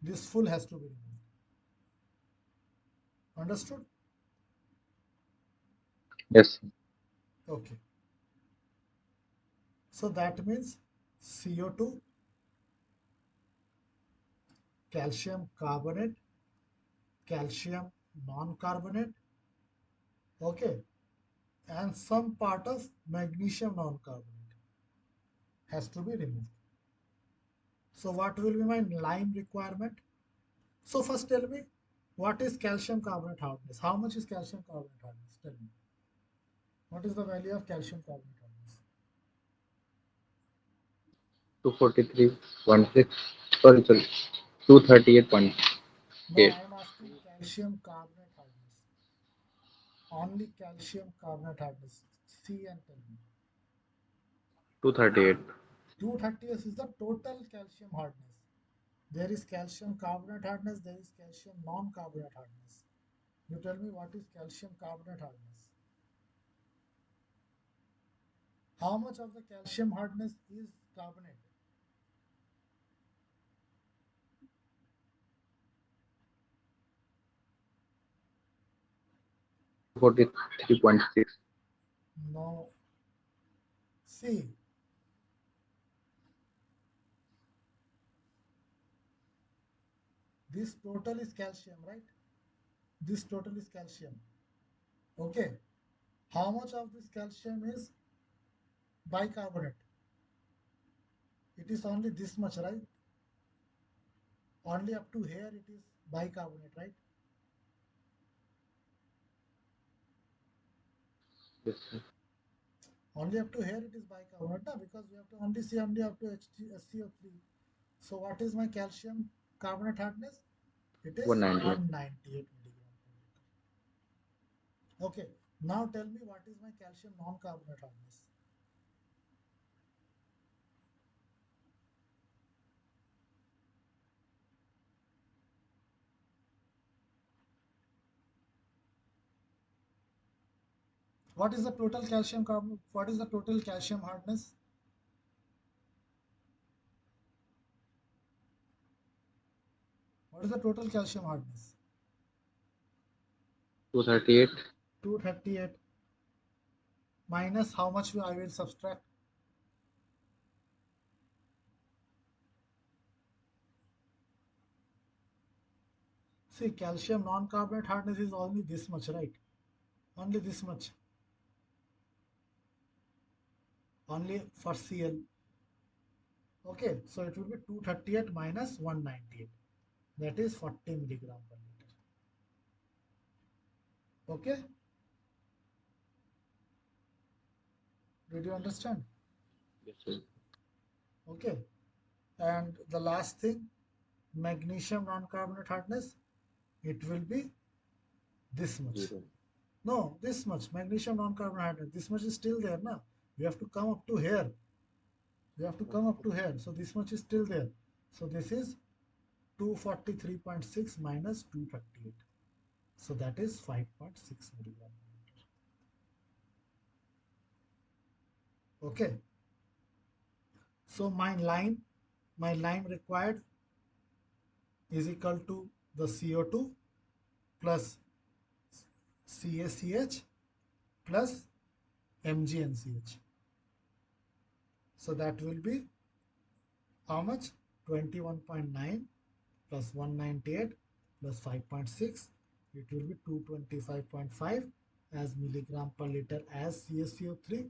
this full has to be removed. Understood? Yes. Okay. So that means CO2, calcium carbonate, calcium non-carbonate, okay, and some part of magnesium non-carbonate has to be removed. So what will be my lime requirement? So first tell me, what is calcium carbonate hardness? How much is calcium carbonate hardness? Tell me. What is the value of calcium carbonate hardness? 243.6. Sorry. 238.8. No, I am asking calcium carbonate hardness. Only calcium carbonate hardness. See and tell me. 238. 230 is the total calcium hardness. There is calcium carbonate hardness, there is calcium non-carbonate hardness. You tell me what is calcium carbonate hardness? How much of the calcium hardness is carbonate? 243.6. No. See, this total is calcium, right? This total is calcium. Okay. How much of this calcium is bicarbonate? It is only this much, right? Only up to here it is bicarbonate, right? Yes, sir. Only up to here it is bicarbonate, na? Because we have to only see only up to HCO3. So what is my calcium carbonate hardness? It is 198. 198 milligram per liter. Okay. Now tell me what is my calcium non-carbonate hardness? What is the total calcium carbon? What is the total calcium hardness? What is the total calcium hardness? 238. 238 minus how much I will subtract? See, calcium non-carbonate hardness is only this much, right? Only this much. Only for Cl. Okay, so it will be 238 minus 198. That is 40 milligram per liter. Okay, did you understand? Yes, sir. Okay, and the last thing, magnesium non-carbonate hardness, it will be this much. Zero. No, this much magnesium non-carbonate hardness. This much is still there now. You have to come up to here. You have to come up to here. So this much is still there. So this is 243.6 minus 238. So that is 5.6 milligram. Okay. So my line required is equal to the CO2 plus CaCH plus MgNCH. So that will be how much? 21.9 plus 198 plus 5.6. It will be 225.5 as milligram per liter as CaCO3.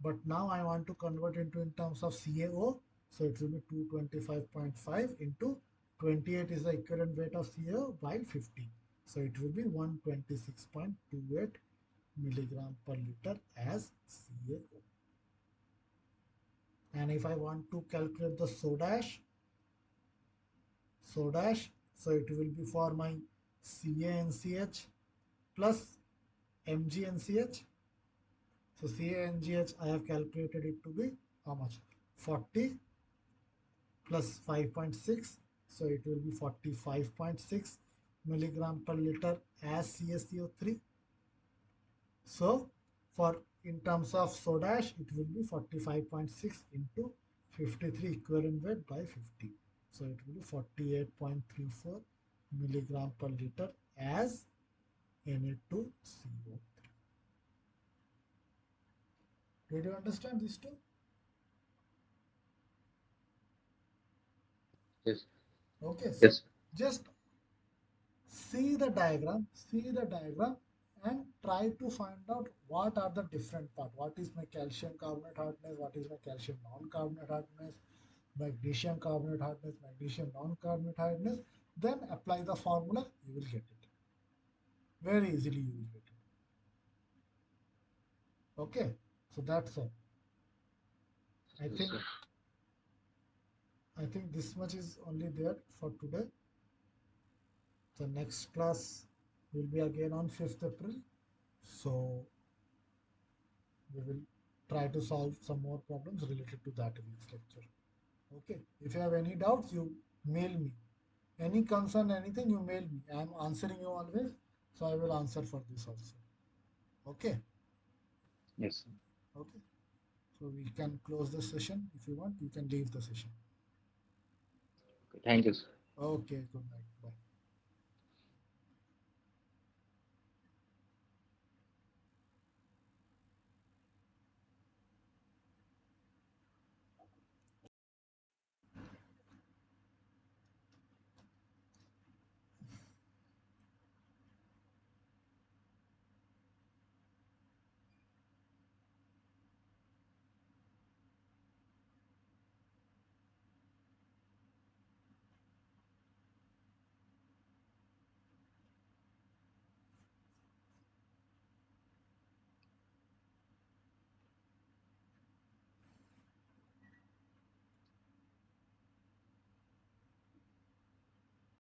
But now I want to convert into in terms of CaO. So it will be 225.5 into 28 is the equivalent weight of CaO by 50. So it will be 126.28 milligram per liter as CaO. And if I want to calculate the sodash, so it will be for my CaNCH plus MgNCH. So CaNCH I have calculated it to be how much? 40 plus 5.6. So it will be 45.6 milligram per liter as CaCO3. So for in terms of sodash, it will be 45.6 into 53 equivalent weight by 50. So it will be 48.34 milligram per liter as Na2CO. Did you understand this too? Yes. Okay, so Yes. just see the diagram and try to find out what are the different part. What is my calcium carbonate hardness? What is my calcium non-carbonate hardness? Magnesium carbonate hardness, magnesium non-carbonate hardness. Then apply the formula, you will get it. Very easily you will get it. Okay, so that's all. I Yes, think sir. I think this much is only there for today. The next class will be again on 5th April. So we will try to solve some more problems related to that week's lecture. Okay. If you have any doubts, you mail me. Any concern, anything, you mail me. I am answering you always. So I will answer for this also. Okay. Yes, sir. Okay. So we can close the session. If you want, you can leave the session. Okay, thank you, sir. Okay. Good night. Bye.